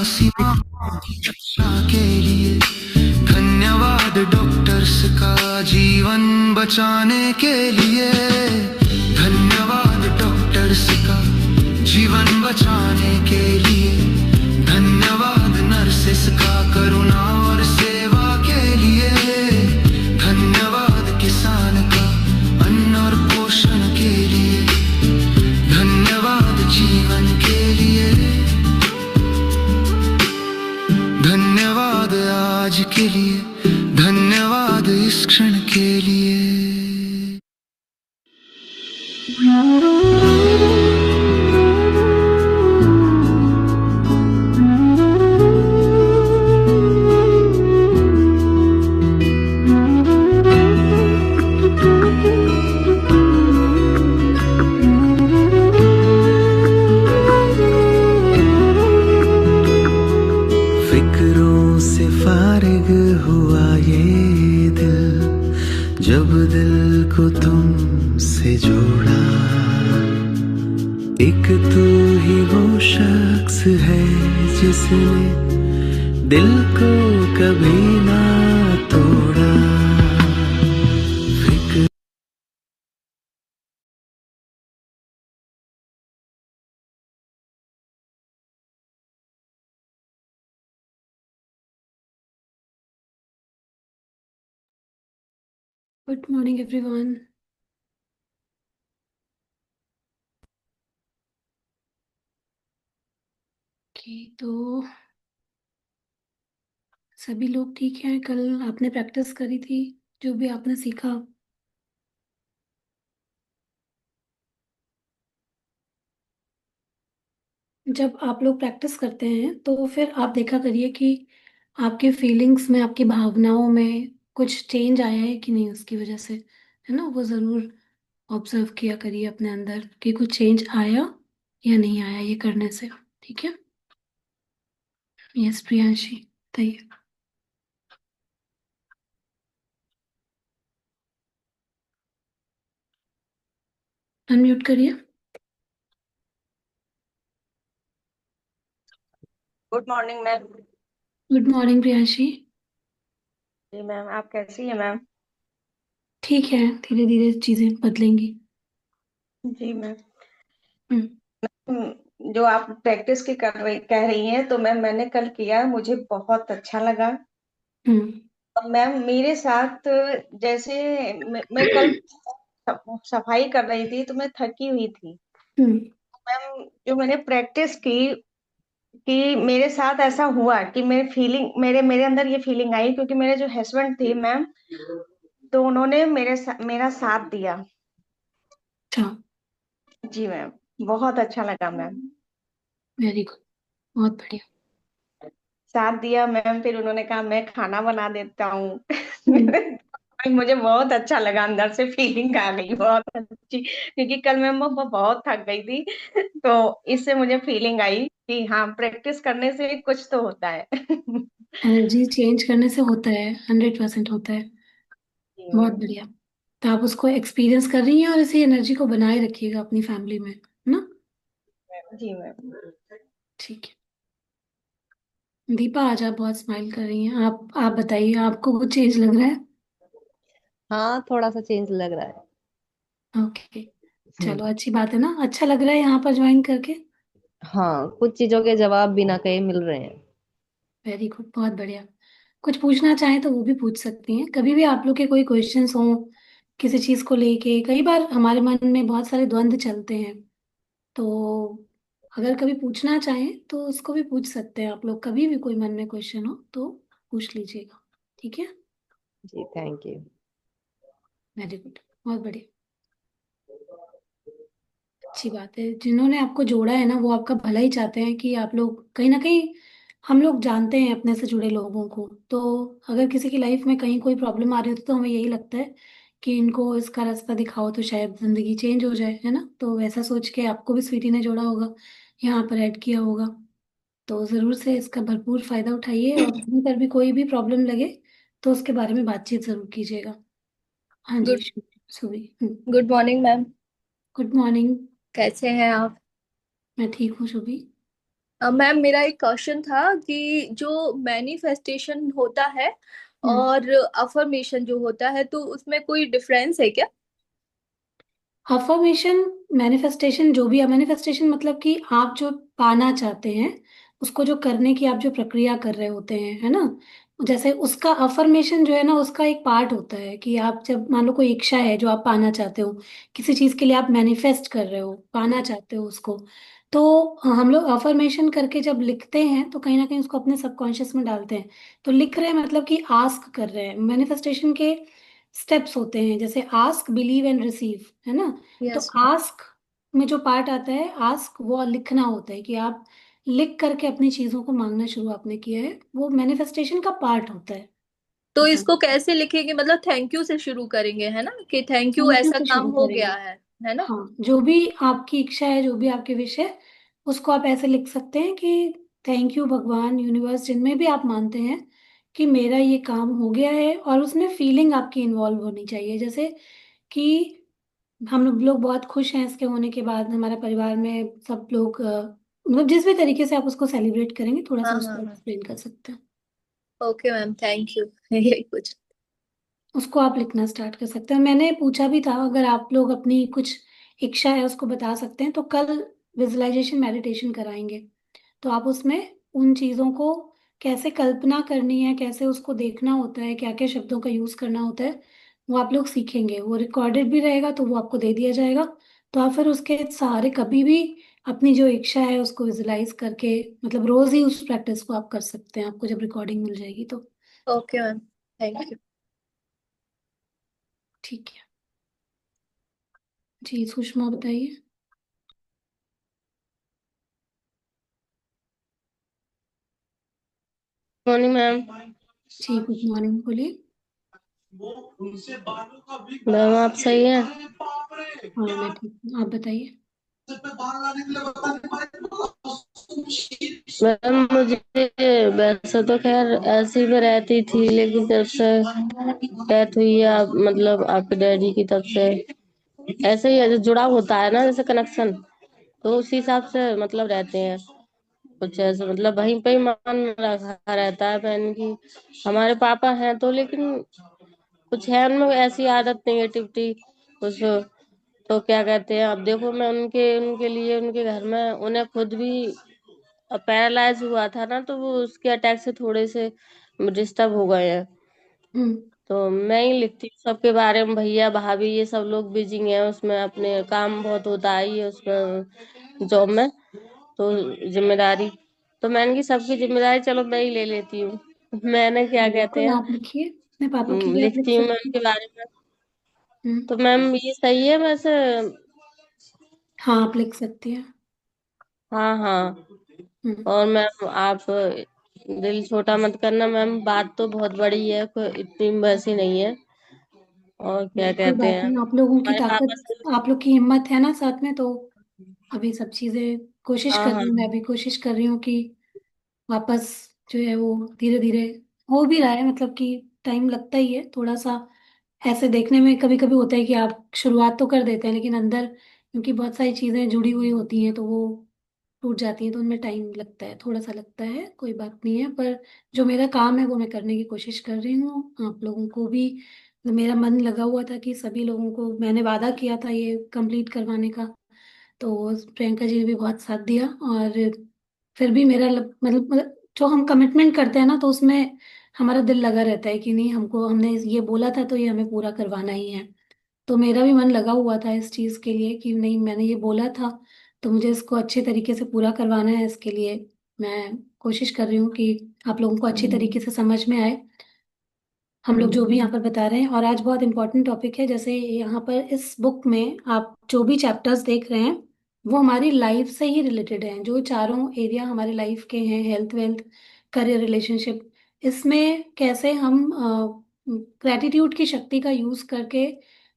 सीमाओं की रक्षा के लिए। धन्यवाद डॉक्टर्स का जीवन बचाने के लिए। धन्यवाद डॉक्टर्स का जीवन बचाने के लिए। धन्यवाद नर्सेस का करुणा और सेवा के लिए। धन्यवाद किसान का अन्न और पोषण के लिए। धन्यवाद जीवन के लिए। धन्यवाद आज के लिए। धन्यवाद इस क्षण के लिए। फिक्रों से फारिग हुआ ये दिल, जब दिल को तुमसे जोड़ा। एक तू ही वो शख्स है जिसने दिल को कभी ना तोड़ा। फिक्र गुड मॉर्निंग एवरीवन। ओके, तो सभी लोग ठीक हैं? कल आपने प्रैक्टिस करी थी, जो भी आपने सीखा। जब आप लोग प्रैक्टिस करते हैं तो फिर आप देखा करिए कि आपके फीलिंग्स में, आपकी भावनाओं में कुछ चेंज आया है कि नहीं, उसकी वजह से, है ना, वो ज़रूर ऑब्जर्व किया करिए अपने अंदर कि कुछ चेंज आया या नहीं आया ये करने से। ठीक है? यस प्रियांशी, बताइए। अनम्यूट करिए। Good morning ma'am. Good morning Priyanshi. जी मैम, आप कैसी हैं मैम? ठीक है, धीरे धीरे चीज़ें बदलेंगी। जी मैम। हम्म। जो आप प्रैक्टिस की कह रही हैं, तो मैम मैंने कल किया, मुझे बहुत अच्छा लगा। हम्म। और मैम मेरे साथ जैसे मैं कल सफाई कर रही थी तो मैं थकी हुई थी। हम्म। मैम जो मैंने प्रैक्टिस की कि मेरे साथ ऐसा हुआ कि मेरे मेरे अंदर ये फीलिंग आई, क्योंकि मेरे जो हस्बैंड थे मैम, तो उन्होंने मेरा साथ दिया। अच्छा। जी मैम, बहुत अच्छा लगा मैम। वेरी गुड, बहुत बढ़िया। साथ दिया मैम, फिर उन्होंने कहा मैं खाना बना देता हूँ। हम्म। मुझे बहुत अच्छा लगा, अंदर से फीलिंग आ गई बहुत अच्छी, क्योंकि कल मैं बहुत थक गई थी। तो इससे मुझे फीलिंग आई कि हाँ, प्रैक्टिस करने से कुछ तो होता है। एनर्जी चेंज करने से होता है, 100% होता है। जी बहुत मैम। बढ़िया। तो आप उसको एक्सपीरियंस कर रही हैं और इसी एनर्जी को बनाए रखिएगा अपनी फैमिली में, है ना? जी मैम। ठीक है। दीपा, आज आप बहुत स्माइल कर रही हैं। आप बताइए, आपको कुछ चेंज लग रहा है? हाँ, थोड़ा सा चेंज लग रहा है। ओके, हम्म। चलो अच्छी बात है ना। अच्छा लग रहा है यहाँ पर ज्वाइन करके? हाँ, कुछ चीजों के जवाब बिना कहे मिल रहे हैं। वेरी गुड, बहुत बढ़िया। कुछ पूछना चाहें तो वो भी पूछ सकती हैं, कभी भी आप लोग के कोई क्वेश्चंस हों किसी चीज़ को लेके। कई बार हमारे मन में बहुत सारे द्वंद्व चलते हैं, तो अगर कभी पूछना चाहें तो उसको भी पूछ सकते हैं आप लोग। कभी भी कोई मन में क्वेश्चन हो तो पूछ लीजिएगा। ठीक है? जी, थैंक यू। वेरी गुड, बहुत बढ़िया। अच्छी बात है, जिन्होंने आपको जोड़ा है ना वो आपका भला ही चाहते हैं कि आप लोग कहीं ना कहीं, हम लोग जानते हैं अपने से जुड़े लोगों को, तो अगर किसी की लाइफ में कहीं कोई प्रॉब्लम आ रही होती तो हमें यही लगता है कि इनको इसका रास्ता दिखाओ तो शायद जिंदगी चेंज हो जाए, है ना? तो वैसा सोच के आपको भी स्वीटी ने जोड़ा होगा, यहाँ पर ऐड किया होगा। तो ज़रूर से इसका भरपूर फायदा उठाइए, और कहीं पर भी कोई भी प्रॉब्लम लगे तो उसके बारे में बातचीत जरूर कीजिएगा। हाँ जी, गुड सुबी। Good morning ma'am. Good morning. कैसे हैं आप? मैं ठीक हूँ शुभी। मैम मेरा एक क्वेश्चन था कि जो मैनिफेस्टेशन होता है हम्म। और अफर्मेशन जो होता है, तो उसमें कोई डिफरेंस है क्या? अफर्मेशन, मैनिफेस्टेशन, जो भी है मैनिफेस्टेशन मतलब कि आप जो पाना चाहते हैं उसको जो करने की आप जो प्रक्रिया कर रहे होते हैं, है ना। जैसे उसका अफर्मेशन जो है ना, उसका एक पार्ट होता है कि आप जब मान लो कोई इच्छा है जो आप पाना चाहते हो, किसी चीज के लिए आप मैनिफेस्ट कर रहे हो, पाना चाहते हो उसको, तो हम लोग अफर्मेशन करके जब लिखते हैं तो कहीं ना कहीं उसको अपने सबकॉन्शियस में डालते हैं। तो लिख रहे हैं मतलब कि आस्क कर रहे हैं। मैनिफेस्टेशन के स्टेप्स होते हैं, जैसे आस्क, बिलीव एंड रिसीव, है ना। तो यस। आस्क में जो पार्ट आता है, आस्क, वो लिखना होता है कि आप लिख करके अपनी चीजों को मांगना शुरू आपने किया है, वो मैनिफेस्टेशन का पार्ट होता है। तो अपन इसको कैसे लिखेंगे? मतलब थैंक यू से शुरू करेंगे, है ना, कि थैंक यू थैंक यू ऐसा से काम शुरू हो करेंगे। गया है ना? हाँ, जो भी आपकी इच्छा है, जो भी आपके विश है, उसको आप ऐसे लिख सकते हैं कि थैंक यू भगवान, यूनिवर्स, जिनमें भी आप मानते हैं कि मेरा ये काम हो गया है। और उसमें फीलिंग आपकी इन्वॉल्व होनी चाहिए, जैसे कि हम लोग बहुत खुश हैं इसके होने के बाद, हमारे परिवार में सब लोग मतलब जिस भी तरीके से आप उसको सेलिब्रेट करेंगे, थोड़ा हाँ सा हाँ उसको हाँ। एक्सप्लेन कर सकते हैं। Okay ma'am, thank you. यही कुछ। उसको आप लिखना स्टार्ट कर सकते हैं। मैंने पूछा भी था, अगर आप लोग अपनी कुछ इच्छा है उसको बता सकते हैं, तो कल विजुअलाइजेशन मेडिटेशन कराएंगे। तो आप उसमें उन चीज़ों को कैसे कल्पना करनी है, कैसे उसको देखना होता है, क्या क्या शब्दों का यूज़ करना होता है, वो आप लोग सीखेंगे। वो रिकॉर्डेड भी रहेगा तो वो आपको दे दिया जाएगा। तो आप फिर उसके सहारे कभी भी अपनी जो इच्छा है उसको विजुलाइज करके, मतलब रोज ही उस प्रैक्टिस को आप कर सकते हैं, आपको जब रिकॉर्डिंग मिल जाएगी तो। Okay ma'am, thank you. ठीक है जी, सुषमा बताइए। Morning ma'am. जी, गुड मॉर्निंग, बोलिए। मैम आप सही हैं? हाँ, मैं ठीक हूँ, आप बताइए। मैम मुझे वैसे तो खैर ऐसी में रहती थी, लेकिन जब से डेथ हुई है, आप मतलब आपके डैडी की, तब से ऐसे ही है, जो जुड़ा होता है ना जैसे कनेक्शन, तो उसी हिसाब से मतलब रहते हैं। कुछ ऐसे मतलब वहीं पे ही मन रखा रहता है बहन की। हमारे पापा हैं तो, लेकिन कुछ है उनमें ऐसी आदत, नेगेटिविटी कुछ। तो क्या कहते हैं, अब देखो मैं उनके उनके लिए उनके घर में उन्हें खुद भी पैरालाइज हुआ था ना, तो वो उसके अटैक से थोड़े से डिस्टर्ब हो गए हैं। हम्म। तो मैं ही लिखती हूँ सबके बारे में, भैया भाभी ये सब लोग बिजी हैं उसमें, अपने काम बहुत होता है ये उसमें, जॉब में, तो जिम्मेदारी, तो मैंने की सबकी जिम्मेदारी चलो मैं ही ले लेती हूँ। मैंने क्या कहते बिल्कुल, हैं, आप लिखिए, अपने पापा की भी आप लिख लिखती हूँ मैं सकते हैं। उनके बारे में। हम्म। तो मैम ये सही है वैसे? हाँ, आप लिख सकती हैं। हाँ हाँ। हम्म। और मैम आप दिल छोटा मत करना मैम, बात तो बहुत बड़ी है, कोई इतनी वैसी नहीं है। और क्या कोई कहते बात हैं, नहीं, आप लोगों की हमारे पापा ताकत, से। आप लोग की हिम्मत है ना साथ में, तो अभी सब चीजें कोशिश हाँ कर हाँ। रही हूँ, मैं भी कोशिश कर रही हूँ कि वापस जो है वो धीरे धीरे हो भी रहा है, मतलब कि टाइम लगता ही है थोड़ा सा। ऐसे देखने में कभी कभी होता है कि आप शुरुआत तो कर देते हैं, लेकिन अंदर क्योंकि बहुत सारी चीजें जुड़ी हुई होती हैं तो वो टूट जाती हैं, तो उनमें टाइम लगता है, थोड़ा सा लगता है, कोई बात नहीं है। पर जो मेरा काम है वो मैं करने की कोशिश कर रही हूँ। आप लोगों को भी, मेरा मन लगा हुआ था कि सभी लोगों को मैंने वादा किया था ये कंप्लीट करवाने का, तो प्रियंका जी ने भी बहुत साथ दिया। और फिर भी मेरा मतलब जो हम कमिटमेंट करते हैं ना, तो उसमें हमारा दिल लगा रहता है कि नहीं, हमको हमने ये बोला था तो ये हमें पूरा करवाना ही है। तो मेरा भी मन लगा हुआ था इस चीज़ के लिए कि नहीं, मैंने ये बोला था तो मुझे इसको अच्छे तरीके से पूरा करवाना है। इसके लिए मैं कोशिश कर रही हूँ कि आप लोगों को अच्छी तरीके से समझ में आए हम लोग जो भी यहाँ पर बता रहे हैं। और आज बहुत इंपॉर्टेंट टॉपिक है, जैसे यहाँ पर इस बुक में आप जो भी चैप्टर्स देख रहे हैं वो हमारी लाइफ से ही रिलेटेड हैं। जो चारों एरिया हमारी लाइफ के हैं, हेल्थ, वेल्थ, करियर, रिलेशनशिप, इसमें कैसे हम ग्रैटिट्यूड की शक्ति का यूज़ करके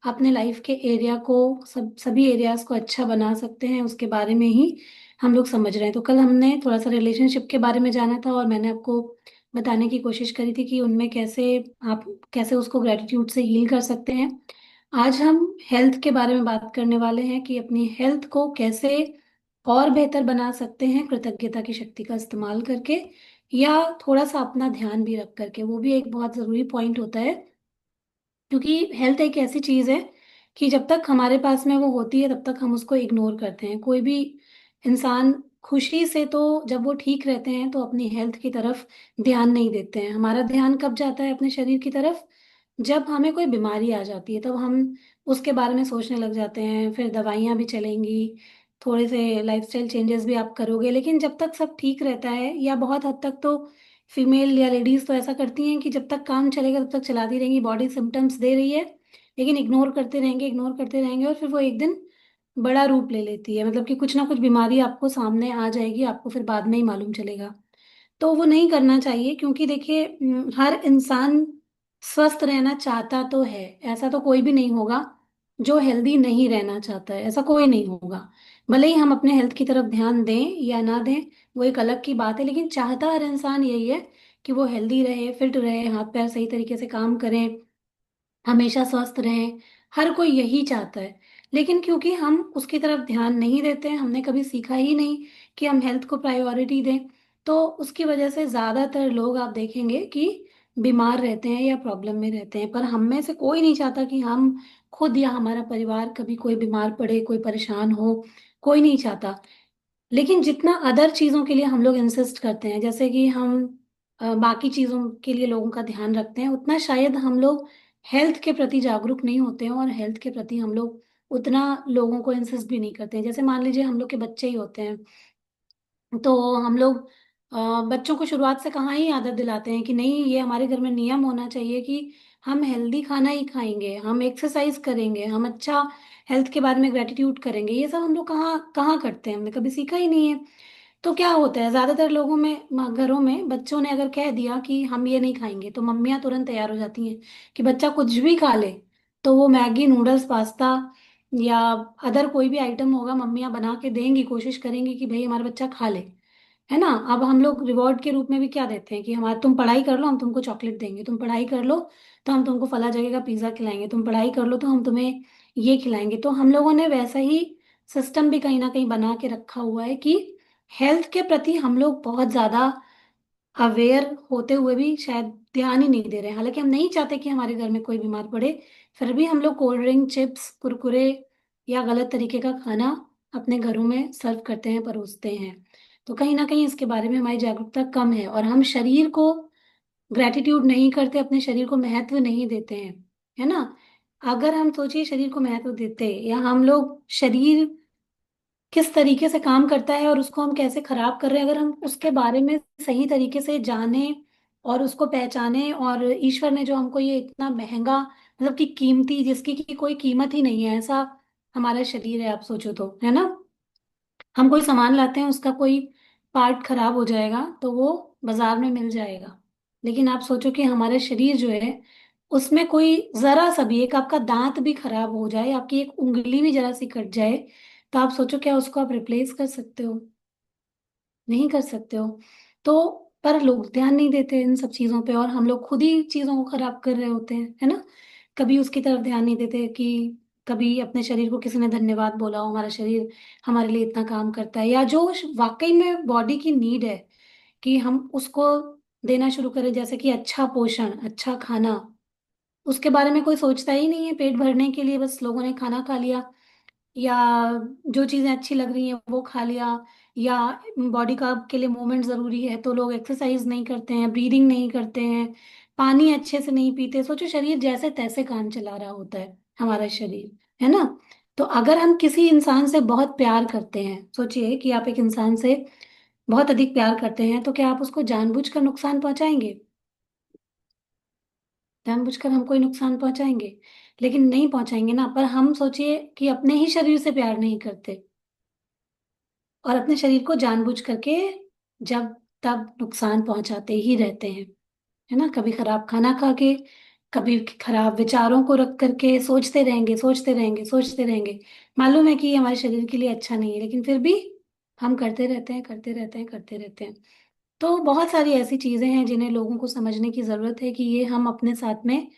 अपने लाइफ के एरिया को, सभी एरियाज को अच्छा बना सकते हैं, उसके बारे में ही हम लोग समझ रहे हैं। तो कल हमने थोड़ा सा रिलेशनशिप के बारे में जाना था और मैंने आपको बताने की कोशिश करी थी कि उनमें कैसे आप कैसे उसको ग्रेटिट्यूड से हील कर सकते हैं। आज हम हेल्थ के बारे में बात करने वाले हैं कि अपनी हेल्थ को कैसे और बेहतर बना सकते हैं कृतज्ञता की शक्ति का इस्तेमाल करके, या थोड़ा सा अपना ध्यान भी रख करके। वो भी एक बहुत ज़रूरी पॉइंट होता है, क्योंकि हेल्थ एक ऐसी चीज है कि जब तक हमारे पास में वो होती है तब तक हम उसको इग्नोर करते हैं। कोई भी इंसान खुशी से, तो जब वो ठीक रहते हैं तो अपनी हेल्थ की तरफ ध्यान नहीं देते हैं। हमारा ध्यान कब जाता है अपने शरीर की तरफ? जब हमें कोई बीमारी आ जाती है तब हम उसके बारे में सोचने लग जाते हैं, फिर दवाइयाँ भी चलेंगी, थोड़े से लाइफस्टाइल चेंजेस भी आप करोगे। लेकिन जब तक सब ठीक रहता है, या बहुत हद तक तो फीमेल या लेडीज तो ऐसा करती हैं कि जब तक काम चलेगा तब तक चलाती रहेंगी, बॉडी सिम्टम्स दे रही है लेकिन इग्नोर करते रहेंगे, इग्नोर करते रहेंगे, और फिर वो एक दिन बड़ा रूप ले लेती है। मतलब कि कुछ ना कुछ बीमारी आपको सामने आ जाएगी, आपको फिर बाद में ही मालूम चलेगा। तो वो नहीं करना चाहिए, क्योंकि देखिए हर इंसान स्वस्थ रहना चाहता तो है। ऐसा तो कोई भी नहीं होगा जो हेल्दी नहीं रहना चाहता है, ऐसा कोई नहीं होगा। भले ही हम अपने हेल्थ की तरफ ध्यान दें या ना दें, वो एक अलग की बात है, लेकिन चाहता हर इंसान यही है कि वो हेल्दी रहे, फिट रहे, हाथ पैर सही तरीके से काम करें, हमेशा स्वस्थ रहें। हर कोई यही चाहता है। लेकिन क्योंकि हम उसकी तरफ ध्यान नहीं देते हैं, हमने कभी सीखा ही नहीं कि हम हेल्थ को प्रायोरिटी दें, तो उसकी वजह से ज्यादातर लोग आप देखेंगे कि बीमार रहते हैं या प्रॉब्लम में रहते हैं। पर हम में से कोई नहीं चाहता कि हम खुद या हमारा परिवार कभी कोई बीमार पड़े, कोई परेशान हो, कोई नहीं चाहता। लेकिन जितना अदर चीजों के लिए हम लोग इंसिस्ट करते हैं, जैसे कि हम बाकी चीजों के लिए लोगों का ध्यान रखते हैं, उतना शायद हम लोग हेल्थ के प्रति जागरूक नहीं होते हैं, और हेल्थ के प्रति हम लोग उतना लोगों को इंसिस्ट भी नहीं करते हैं। जैसे मान लीजिए हम लोग के बच्चे ही होते हैं, तो हम लोग बच्चों को शुरुआत से कहाँ ही आदत दिलाते हैं कि नहीं, ये हमारे घर में नियम होना चाहिए कि हम हेल्दी खाना ही खाएंगे, हम एक्सरसाइज करेंगे, हम अच्छा हेल्थ के बारे में ग्रेटिट्यूड करेंगे। ये सब हम लोग कहाँ कहाँ करते हैं? हमने कभी सीखा ही नहीं है। तो क्या होता है, ज्यादातर लोगों में घरों में बच्चों ने अगर कह दिया कि हम ये नहीं खाएंगे, तो मम्मियां तुरंत तैयार हो जाती हैं कि बच्चा कुछ भी खा ले। तो वो मैगी, नूडल्स, पास्ता या अदर कोई भी आइटम होगा, मम्मियां बना के देंगी, कोशिश करेंगी कि भाई हमारा बच्चा खा ले, है ना। अब हम लोग रिवॉर्ड के रूप में भी क्या देते हैं कि हमारे, तुम पढ़ाई कर लो हम तुमको चॉकलेट देंगे, तुम पढ़ाई कर लो तो हम तुमको फला जगह का पिज्जा खिलाएंगे, तुम पढ़ाई कर लो तो हम तुम्हें ये खिलाएंगे। तो हम लोगों ने वैसा ही सिस्टम भी कहीं ना कहीं बना के रखा हुआ है कि हेल्थ के प्रति हम लोग बहुत ज्यादा अवेयर होते हुए भी शायद ध्यान ही नहीं दे रहे हैं। हालांकि हम नहीं चाहते कि हमारे घर में कोई बीमार पड़े, फिर भी हम लोग कोल्ड ड्रिंक, चिप्स, कुरकुरे या गलत तरीके का खाना अपने घरों में सर्व करते हैं, परोसते हैं। तो कहीं ना कहीं इसके बारे में हमारी जागरूकता कम है, और हम शरीर को ग्रेटिट्यूड नहीं करते, अपने शरीर को महत्व नहीं देते हैं, है ना। अगर हम सोचिए शरीर को महत्व देते, या हम लोग शरीर किस तरीके से काम करता है और उसको हम कैसे खराब कर रहे हैं, अगर हम उसके बारे में सही तरीके से जाने और उसको पहचाने, और ईश्वर ने जो हमको ये इतना महंगा, मतलब कि कीमती, जिसकी की कोई कीमत ही नहीं है, ऐसा हमारा शरीर है, आप सोचो तो, है ना। हम कोई सामान लाते हैं, उसका कोई पार्ट खराब हो जाएगा तो वो बाजार में मिल जाएगा, लेकिन आप सोचो कि हमारा शरीर जो है, उसमें कोई जरा सा भी, एक आपका दांत भी खराब हो जाए, आपकी एक उंगली भी जरा सी कट जाए, तो आप सोचो क्या उसको आप रिप्लेस कर सकते हो? नहीं कर सकते हो। तो पर लोग ध्यान नहीं देते इन सब चीजों पे, और हम लोग खुद ही चीजों को खराब कर रहे होते हैं, है ना। कभी उसकी तरफ ध्यान नहीं देते कि कभी अपने शरीर को किसी ने धन्यवाद बोला हो, हमारा शरीर हमारे लिए इतना काम करता है, या जो वाकई में बॉडी की नीड है कि हम उसको देना शुरू करें, जैसे कि अच्छा पोषण, अच्छा खाना। उसके बारे में कोई सोचता ही नहीं है। पेट भरने के लिए बस लोगों ने खाना खा लिया, या जो चीजें अच्छी लग रही हैं वो खा लिया, या बॉडी का के लिए मूवमेंट जरूरी है तो लोग एक्सरसाइज नहीं करते हैं, ब्रीदिंग नहीं करते हैं, पानी अच्छे से नहीं पीते। सोचो शरीर जैसे तैसे काम चला रहा होता है हमारा शरीर, है ना। तो अगर हम किसी इंसान से बहुत प्यार करते हैं, सोचिए कि आप एक इंसान से बहुत अधिक प्यार करते हैं, तो क्या आप उसको जानबूझकर नुकसान पहुंचाएंगे? जानबूझकर हम कोई नुकसान पहुंचाएंगे? लेकिन नहीं पहुंचाएंगे ना। पर हम सोचिए कि अपने ही शरीर से प्यार नहीं करते, और अपने शरीर को जानबूझ करके जब तब नुकसान पहुंचाते ही रहते हैं, है ना। कभी खराब खाना खा के, कभी खराब विचारों को रख करके सोचते रहेंगे, सोचते रहेंगे, सोचते रहेंगे। मालूम है कि ये हमारे शरीर के लिए अच्छा नहीं है, लेकिन फिर भी हम करते रहते हैं, करते रहते हैं, करते रहते हैं। तो बहुत सारी ऐसी चीजें हैं जिन्हें लोगों को समझने की जरूरत है कि ये हम अपने साथ में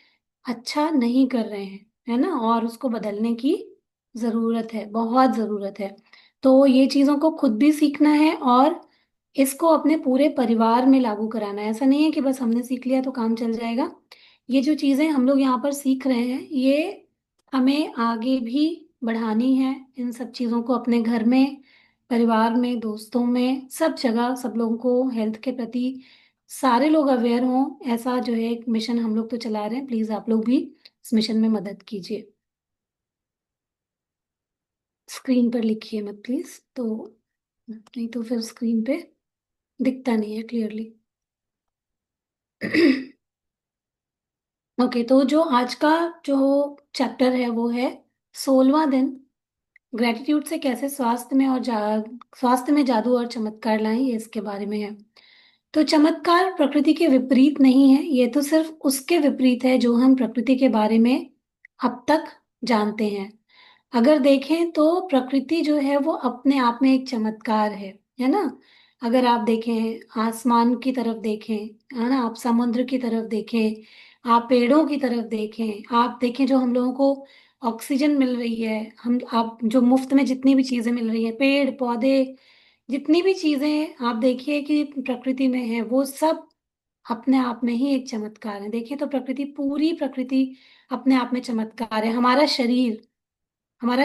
अच्छा नहीं कर रहे हैं, है ना, और उसको बदलने की जरूरत है, बहुत जरूरत है। तो ये चीज़ों को खुद भी सीखना है और इसको अपने पूरे परिवार में लागू कराना है। ऐसा नहीं है कि बस हमने सीख लिया तो काम चल जाएगा। ये जो चीज़ें हम लोग यहाँ पर सीख रहे हैं ये हमें आगे भी बढ़ानी है। इन सब चीज़ों को अपने घर में, परिवार में, दोस्तों में, सब जगह सब लोगों को हेल्थ के प्रति सारे लोग अवेयर हों, ऐसा जो है एक मिशन हम लोग तो चला रहे हैं। प्लीज़ आप लोग भी इस मिशन में मदद कीजिए। स्क्रीन पर लिखिए मत प्लीज़, तो नहीं तो फिर स्क्रीन पे दिखता नहीं है क्लियरली। ओके, तो जो आज का जो चैप्टर है वो है 16वां दिन, ग्रेटिट्यूड से कैसे स्वास्थ्य में और स्वास्थ्य में जादू और चमत्कार लाएं, ये इसके बारे में है। तो चमत्कार प्रकृति के विपरीत नहीं है, ये तो सिर्फ उसके विपरीत है जो हम प्रकृति के बारे में अब तक जानते हैं। अगर देखें तो प्रकृति जो है वो अपने आप में एक चमत्कार है ना। अगर आप देखें, आसमान की तरफ देखें, है ना, आप समुद्र की तरफ देखें, आप पेड़ों की तरफ देखें, आप देखें जो हम लोगों को ऑक्सीजन मिल रही है, हम आप जो मुफ्त में जितनी भी चीजें मिल रही हैं, पेड़ पौधे, जितनी भी चीजें आप देखिए कि प्रकृति में है, वो सब अपने आप में ही एक चमत्कार है। देखिए तो प्रकृति, पूरी प्रकृति अपने आप में चमत्कार है। हमारा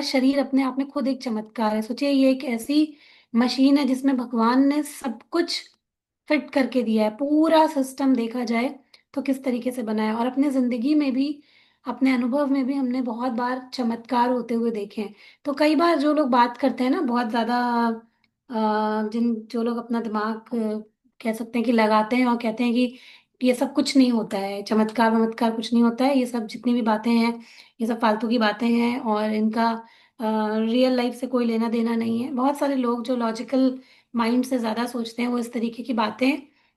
शरीर अपने आप में खुद एक चमत्कार है। सोचिए, ये एक ऐसी मशीन है जिसमें भगवान ने सब कुछ फिट करके दिया है। पूरा सिस्टम देखा जाए तो किस तरीके से बना है। और अपने जिंदगी में भी, अपने अनुभव में भी हमने बहुत बार चमत्कार होते हुए देखे हैं। तो कई बार जो लोग बात करते हैं ना बहुत ज्यादा, जो लोग अपना दिमाग कह सकते हैं कि लगाते हैं और कहते हैं कि ये सब कुछ नहीं होता है, चमत्कार वमत्कार कुछ नहीं होता है, ये सब जितनी भी बातें हैं ये सब फालतू की बातें हैं और इनका रियल लाइफ से कोई लेना देना नहीं है। बहुत सारे लोग जो लॉजिकल माइंड से ज्यादा सोचते हैं वो इस तरीके की बातें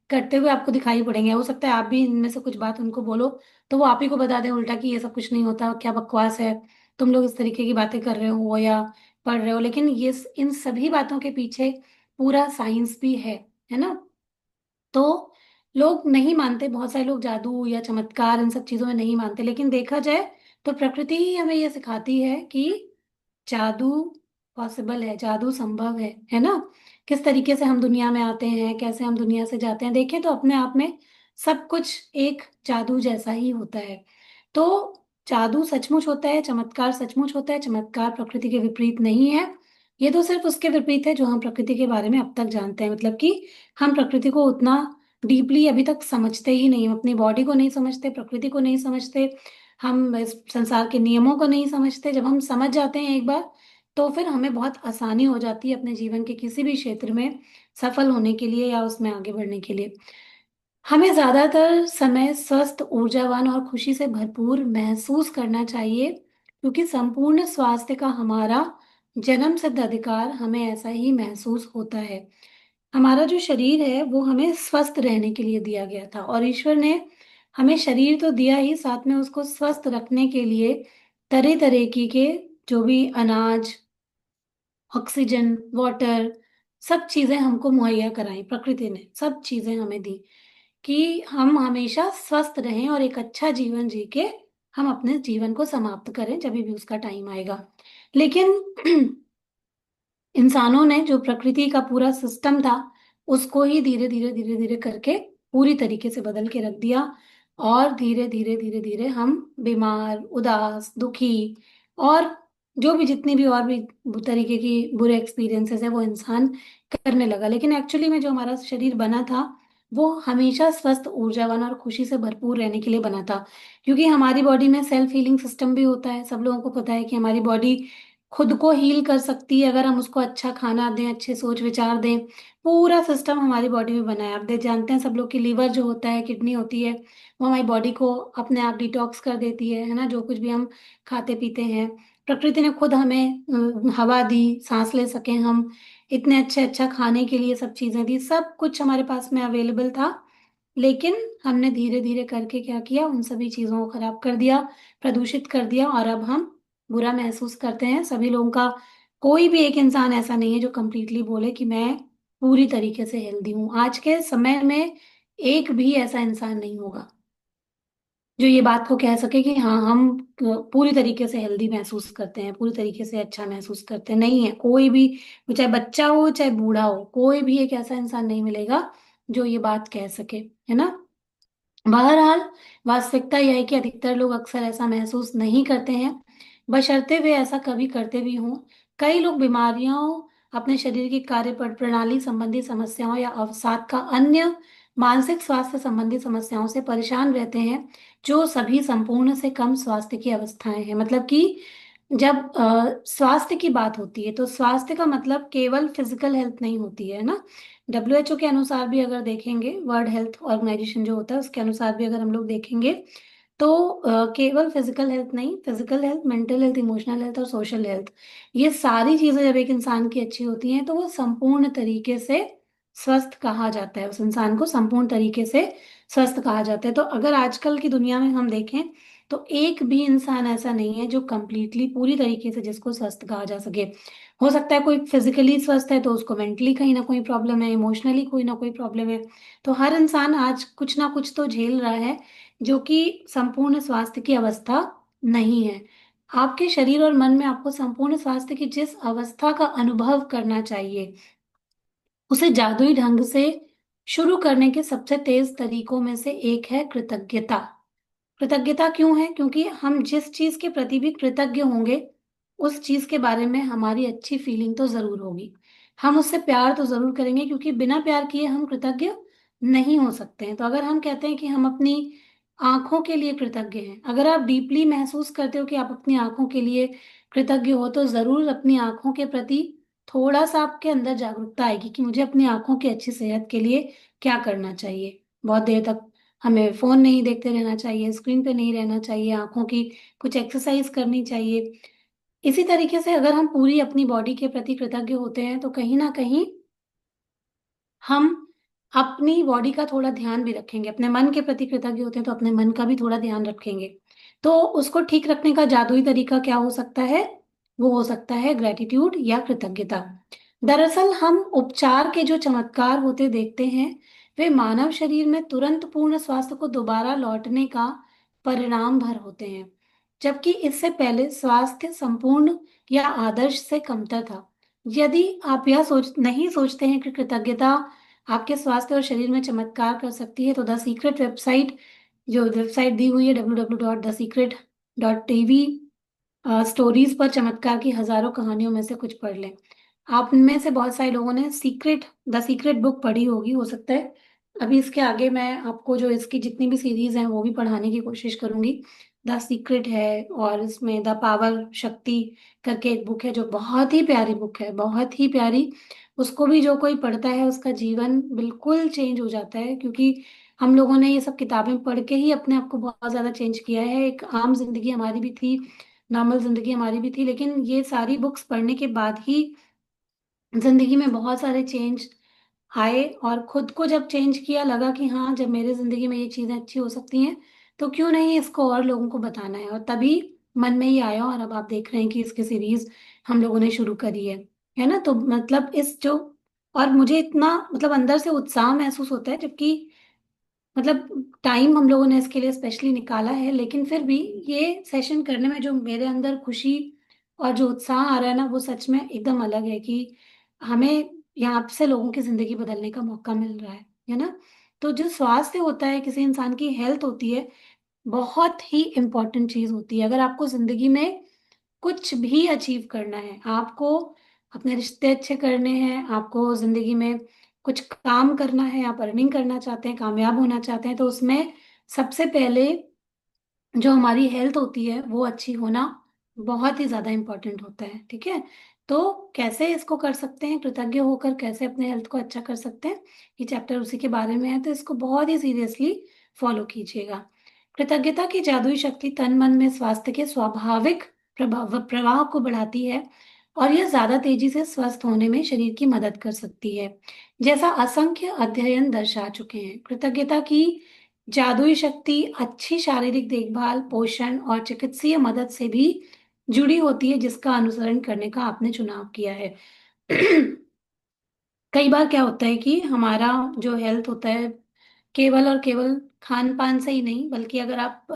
करते हुए आपको दिखाई पड़ेंगे। हो सकता है आप भी इनमें से कुछ बात उनको बोलो तो वो आप ही को बता दें उल्टा कि ये सब कुछ नहीं होता, क्या बकवास है, तुम लोग इस तरीके की बातें कर रहे हो या पढ़ रहे हो। लेकिन ये इन सभी बातों के पीछे पूरा साइंस भी है ना। तो लोग नहीं मानते, बहुत सारे लोग जादू या चमत्कार इन सब चीजों में नहीं मानते, लेकिन देखा जाए तो प्रकृति ही हमें ये सिखाती है कि जादू पॉसिबल है, जादू संभव है ना। किस तरीके से हम दुनिया में आते हैं, कैसे हम दुनिया से जाते हैं, देखें तो अपने आप में सब कुछ एक जादू जैसा ही होता है। तो जादू सचमुच होता है, चमत्कार सचमुच होता है, चमत्कार प्रकृति के विपरीत नहीं है। ये तो सिर्फ उसके विपरीत है जो हम प्रकृति के बारे में अब तक जानते हैं। मतलब कि हम प्रकृति को उतना डीपली अभी तक समझते ही नहीं, हम अपनी बॉडी को नहीं समझते, प्रकृति को नहीं समझते, हम इस संसार के नियमों को नहीं समझते। जब हम समझ जाते हैं एक बार तो फिर हमें बहुत आसानी हो जाती है अपने जीवन के किसी भी क्षेत्र में सफल होने के लिए या उसमें आगे बढ़ने के लिए। हमें ज्यादातर समय स्वस्थ, ऊर्जावान और खुशी से भरपूर महसूस करना चाहिए, क्योंकि संपूर्ण स्वास्थ्य का हमारा जन्म सिद्ध अधिकार, हमें ऐसा ही महसूस होता है। हमारा जो शरीर है वो हमें स्वस्थ रहने के लिए दिया गया था और ईश्वर ने हमें शरीर तो दिया ही, साथ में उसको स्वस्थ रखने के लिए तरह तरह के जो भी अनाज, ऑक्सीजन, वाटर, सब चीजें हमको मुहैया कराई। प्रकृति ने सब चीजें हमें दी कि हम हमेशा स्वस्थ रहें और एक अच्छा जीवन जी के हम अपने जीवन को समाप्त करें जब भी उसका टाइम आएगा। लेकिन इंसानों ने जो प्रकृति का पूरा सिस्टम था उसको ही धीरे धीरे धीरे धीरे करके पूरी तरीके से बदल के रख दिया और धीरे धीरे धीरे धीरे हम बीमार, उदास, दुखी और जो भी जितनी भी और भी तरीके की बुरे एक्सपीरियंसेस है वो इंसान करने लगा। लेकिन एक्चुअली में जो हमारा शरीर बना था वो हमेशा स्वस्थ, ऊर्जावान और खुशी से भरपूर रहने के लिए बना था। क्योंकि हमारी बॉडी में सेल्फ हीलिंग सिस्टम भी होता है। सब लोगों को पता है कि हमारी बॉडी खुद को हील कर सकती है अगर हम उसको अच्छा खाना दें, अच्छे सोच विचार दें। पूरा सिस्टम हमारी बॉडी में बना है। आप देख जानते हैं सब लोग की लीवर जो होता है, किडनी होती है, वो हमारी बॉडी को अपने आप डिटॉक्स कर देती है ना, जो कुछ भी हम खाते पीते हैं। प्रकृति ने खुद हमें हवा दी, सांस ले सके हम, इतने अच्छे अच्छा खाने के लिए सब चीजें दी, सब कुछ हमारे पास में अवेलेबल था। लेकिन हमने धीरे धीरे करके क्या किया, उन सभी चीजों को खराब कर दिया, प्रदूषित कर दिया और अब हम बुरा महसूस करते हैं। सभी लोगों का, कोई भी एक इंसान ऐसा नहीं है जो कंप्लीटली बोले कि मैं पूरी तरीके से हेल्दी हूँ। आज के समय में एक भी ऐसा इंसान नहीं होगा। जो ये बात को कह सके कि हाँ हम पूरी तरीके से हेल्दी महसूस करते हैं, पूरी तरीके से अच्छा महसूस करते हैं। नहीं है कोई भी, वो चाहे बच्चा हो चाहे बूढ़ा हो, कोई भी एक ऐसा इंसान नहीं मिलेगा जो ये बात कह सके, है ना। बहरहाल, वास्तविकता यह है कि अधिकतर लोग अक्सर ऐसा महसूस नहीं करते हैं, बशर्ते वे ऐसा कभी करते भी हों। कई लोग बीमारियों, अपने शरीर की प्रणाली संबंधी समस्याओं या अवसाद का अन्य मानसिक स्वास्थ्य संबंधी समस्याओं से परेशान रहते हैं, जो सभी संपूर्ण से कम स्वास्थ्य की अवस्थाएं हैं। मतलब कि जब स्वास्थ्य की बात होती है तो स्वास्थ्य का मतलब केवल फिजिकल हेल्थ नहीं होती है ना। डब्ल्यूएचओ के अनुसार भी अगर देखेंगे, वर्ल्ड हेल्थ ऑर्गेनाइजेशन जो होता है उसके अनुसार भी अगर हम लोग देखेंगे, तो केवल फिजिकल हेल्थ नहीं, physical health, mental health, emotional health और सोशल हेल्थ, ये सारी चीजें जब एक इंसान की अच्छी होती हैं तो वो संपूर्ण तरीके से स्वस्थ कहा जाता है। उस इंसान को संपूर्ण तरीके से स्वस्थ कहा जाता है। तो अगर आजकल की दुनिया में हम देखें तो एक भी इंसान ऐसा नहीं है जो कंप्लीटली पूरी तरीके से जिसको स्वस्थ कहा जा सके। हो सकता है कोई फिजिकली स्वस्थ है तो उसको मेंटली कहीं ना कोई प्रॉब्लम है, इमोशनली कोई ना कोई प्रॉब्लम है। तो हर इंसान आज कुछ ना कुछ तो झेल रहा है, जो कि संपूर्ण स्वास्थ्य की अवस्था नहीं है। आपके शरीर और मन में आपको संपूर्ण स्वास्थ्य की जिस अवस्था का अनुभव करना चाहिए, उसे जादुई ढंग से शुरू करने के सबसे तेज तरीकों में से एक है कृतज्ञता। कृतज्ञता क्यों है? क्योंकि हम जिस चीज के प्रति भी कृतज्ञ होंगे, उस चीज के बारे में हमारी अच्छी फीलिंग तो जरूर होगी। हम उससे प्यार तो जरूर करेंगे, क्योंकि बिना प्यार किए हम कृतज्ञ नहीं हो सकते हैं। तो अगर हम कहते हैं कि हम अपनी आंखों के लिए कृतज्ञ हैं, अगर आप डीपली महसूस करते हो कि आप अपनी आंखों के लिए कृतज्ञ हो, तो जरूर अपनी आंखों के प्रति थोड़ा सा आपके अंदर जागरूकता आएगी कि मुझे अपनी आंखों की अच्छी सेहत के लिए क्या करना चाहिए। बहुत देर तक हमें फोन नहीं देखते रहना चाहिए, स्क्रीन पे नहीं रहना चाहिए, आंखों की कुछ एक्सरसाइज करनी चाहिए। इसी तरीके से अगर हम पूरी अपनी बॉडी के प्रति कृतज्ञ होते हैं तो कहीं ना कहीं हम अपनी बॉडी का थोड़ा ध्यान भी रखेंगे। अपने मन के प्रति कृतज्ञ होते हैं तो अपने मन का भी थोड़ा ध्यान रखेंगे। तो उसको ठीक रखने का जादुई तरीका क्या हो सकता है? वो हो सकता है ग्रेटिट्यूड या कृतज्ञता। दरअसल हम उपचार के जो चमत्कार होते देखते हैं, वे मानव शरीर में तुरंत पूर्ण स्वास्थ्य को दोबारा लौटने का परिणाम भर होते हैं, जबकि इससे पहले स्वास्थ्य संपूर्ण या आदर्श से कमतर था। यदि आप यह नहीं सोचते हैं कि कृतज्ञता आपके स्वास्थ्य और शरीर में चमत्कार कर सकती है, तो द सीक्रेट वेबसाइट, जो वेबसाइट दी हुई है www.thesecret.tv, स्टोरीज पर चमत्कार की हजारों कहानियों में से कुछ पढ़ लें। आप में से बहुत सारे लोगों ने द सीक्रेट बुक पढ़ी होगी, हो सकता है। अभी इसके आगे मैं आपको जो इसकी जितनी भी सीरीज हैं वो भी पढ़ाने की कोशिश करूंगी। द सीक्रेट है, और इसमें द पावर, शक्ति करके एक बुक है जो बहुत ही प्यारी बुक है, बहुत ही प्यारी। उसको भी जो कोई पढ़ता है उसका जीवन बिल्कुल चेंज हो जाता है, क्योंकि हम लोगों ने ये सब किताबें पढ़ के ही अपने आप को बहुत ज्यादा चेंज किया है। एक आम जिंदगी हमारी भी थी, नॉर्मल जिंदगी हमारी भी थी, लेकिन ये सारी बुक्स पढ़ने के बाद ही जिंदगी में बहुत सारे चेंज आए। और खुद को जब चेंज किया, लगा कि हाँ, जब मेरे जिंदगी में ये चीजें अच्छी हो सकती हैं तो क्यों नहीं इसको और लोगों को बताना है। और तभी मन में ही आया, और अब आप देख रहे हैं कि इसकी सीरीज हम लोगों ने शुरू करी है ना। तो मतलब इस जो, और मुझे इतना मतलब अंदर से उत्साह महसूस होता है, जबकि मतलब टाइम हम लोगों ने इसके लिए स्पेशली निकाला है, लेकिन फिर भी ये सेशन करने में जो मेरे अंदर खुशी और जो उत्साह आ रहा है ना, वो सच में एकदम अलग है कि हमें यहाँ से लोगों की जिंदगी बदलने का मौका मिल रहा है ना। तो जो स्वास्थ्य होता है, किसी इंसान की हेल्थ होती है, बहुत ही इम्पोर्टेंट चीज होती है। अगर आपको जिंदगी में कुछ भी अचीव करना है, आपको अपने रिश्ते अच्छे करने हैं, आपको जिंदगी में कुछ काम करना है, आप अर्निंग करना चाहते हैं, कामयाब होना चाहते हैं, तो उसमें सबसे पहले जो हमारी हेल्थ होती है वो अच्छी होना बहुत ही ज्यादा इम्पोर्टेंट होता है। ठीक है, तो कैसे इसको कर सकते हैं, कृतज्ञ होकर कैसे अपने हेल्थ को अच्छा कर सकते हैं, ये चैप्टर उसी के बारे में है। तो इसको बहुत ही सीरियसली फॉलो कीजिएगा। कृतज्ञता की जादुई शक्ति तन मन में स्वास्थ्य के स्वाभाविक प्रवाह को बढ़ाती है, और यह ज्यादा तेजी से स्वस्थ होने में शरीर की मदद कर सकती है। जैसा असंख्य अध्ययन दर्शा चुके हैं, कृतज्ञता की जादुई शक्ति अच्छी शारीरिक देखभाल, पोषण और चिकित्सीय मदद से भी जुड़ी होती है, जिसका अनुसरण करने का आपने चुनाव किया है। कई बार क्या होता है कि हमारा जो हेल्थ होता है, केवल और केवल खान पान से ही नहीं, बल्कि अगर आप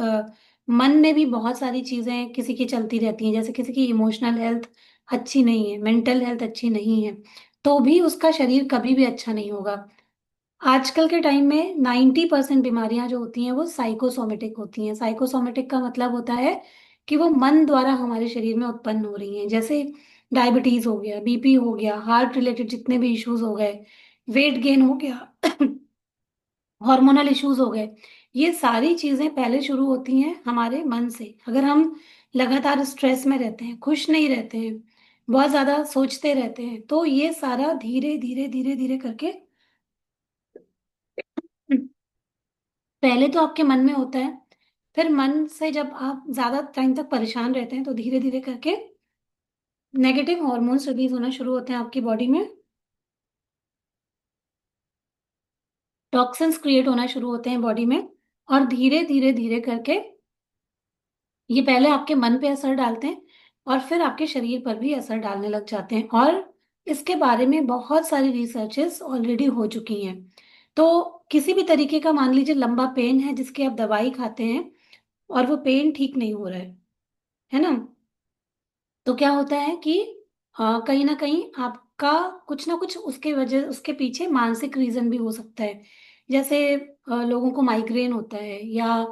मन में भी बहुत सारी चीजें किसी की चलती रहती हैं, जैसे किसी की इमोशनल हेल्थ अच्छी नहीं है, मेंटल हेल्थ अच्छी नहीं है, तो भी उसका शरीर कभी भी अच्छा नहीं होगा। आजकल के टाइम में 90% बीमारियां जो होती हैं वो साइकोसोमेटिक होती हैं। साइकोसोमेटिक का मतलब होता है कि वो मन द्वारा हमारे शरीर में उत्पन्न हो रही हैं, जैसे डायबिटीज हो गया, बीपी हो गया, हार्ट रिलेटेड जितने भी इश्यूज हो गए, वेट गेन हो गया, हार्मोनल इश्यूज हो गए। ये सारी चीजें पहले शुरू होती हैं हमारे मन से। अगर हम लगातार स्ट्रेस में रहते हैं, खुश नहीं रहते हैं, बहुत ज्यादा सोचते रहते हैं, तो ये सारा धीरे धीरे धीरे धीरे करके पहले तो आपके मन में होता है, फिर मन से जब आप ज्यादा टाइम तक परेशान रहते हैं तो धीरे धीरे करके नेगेटिव हॉर्मोन्स रिलीज होना शुरू होते हैं आपकी बॉडी में, टॉक्सिन्स क्रिएट होना शुरू होते हैं बॉडी में, और धीरे धीरे धीरे करके ये पहले आपके मन पे असर डालते हैं और फिर आपके शरीर पर भी असर डालने लग जाते हैं। और इसके बारे में बहुत सारी रिसर्चेस ऑलरेडी हो चुकी हैं। तो किसी भी तरीके का, मान लीजिए लंबा पेन है जिसकी आप दवाई खाते हैं और वो पेन ठीक नहीं हो रहा है ना, तो क्या होता है कि कहीं ना कहीं आपका कुछ ना कुछ उसके वजह, उसके पीछे मानसिक रीजन भी हो सकता है। जैसे लोगों को माइग्रेन होता है, या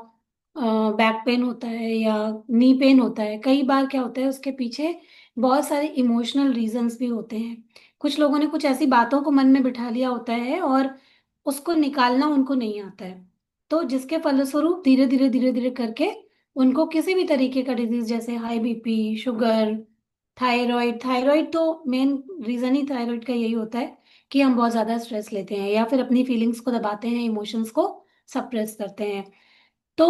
बैक पेन होता है, या नी पेन होता है। कई बार क्या होता है, उसके पीछे बहुत सारे इमोशनल रीजंस भी होते हैं। कुछ लोगों ने कुछ ऐसी बातों को मन में बिठा लिया होता है और उसको निकालना उनको नहीं आता है, तो जिसके फलस्वरूप धीरे धीरे धीरे धीरे करके उनको किसी भी तरीके का डिजीज, जैसे high BP, sugar, thyroid. Thyroid तो मेन रीजन ही थायराइड का यही होता है कि हम बहुत ज्यादा स्ट्रेस लेते हैं या फिर अपनी फीलिंग्स को दबाते हैं, इमोशंस को सप्रेस करते हैं। तो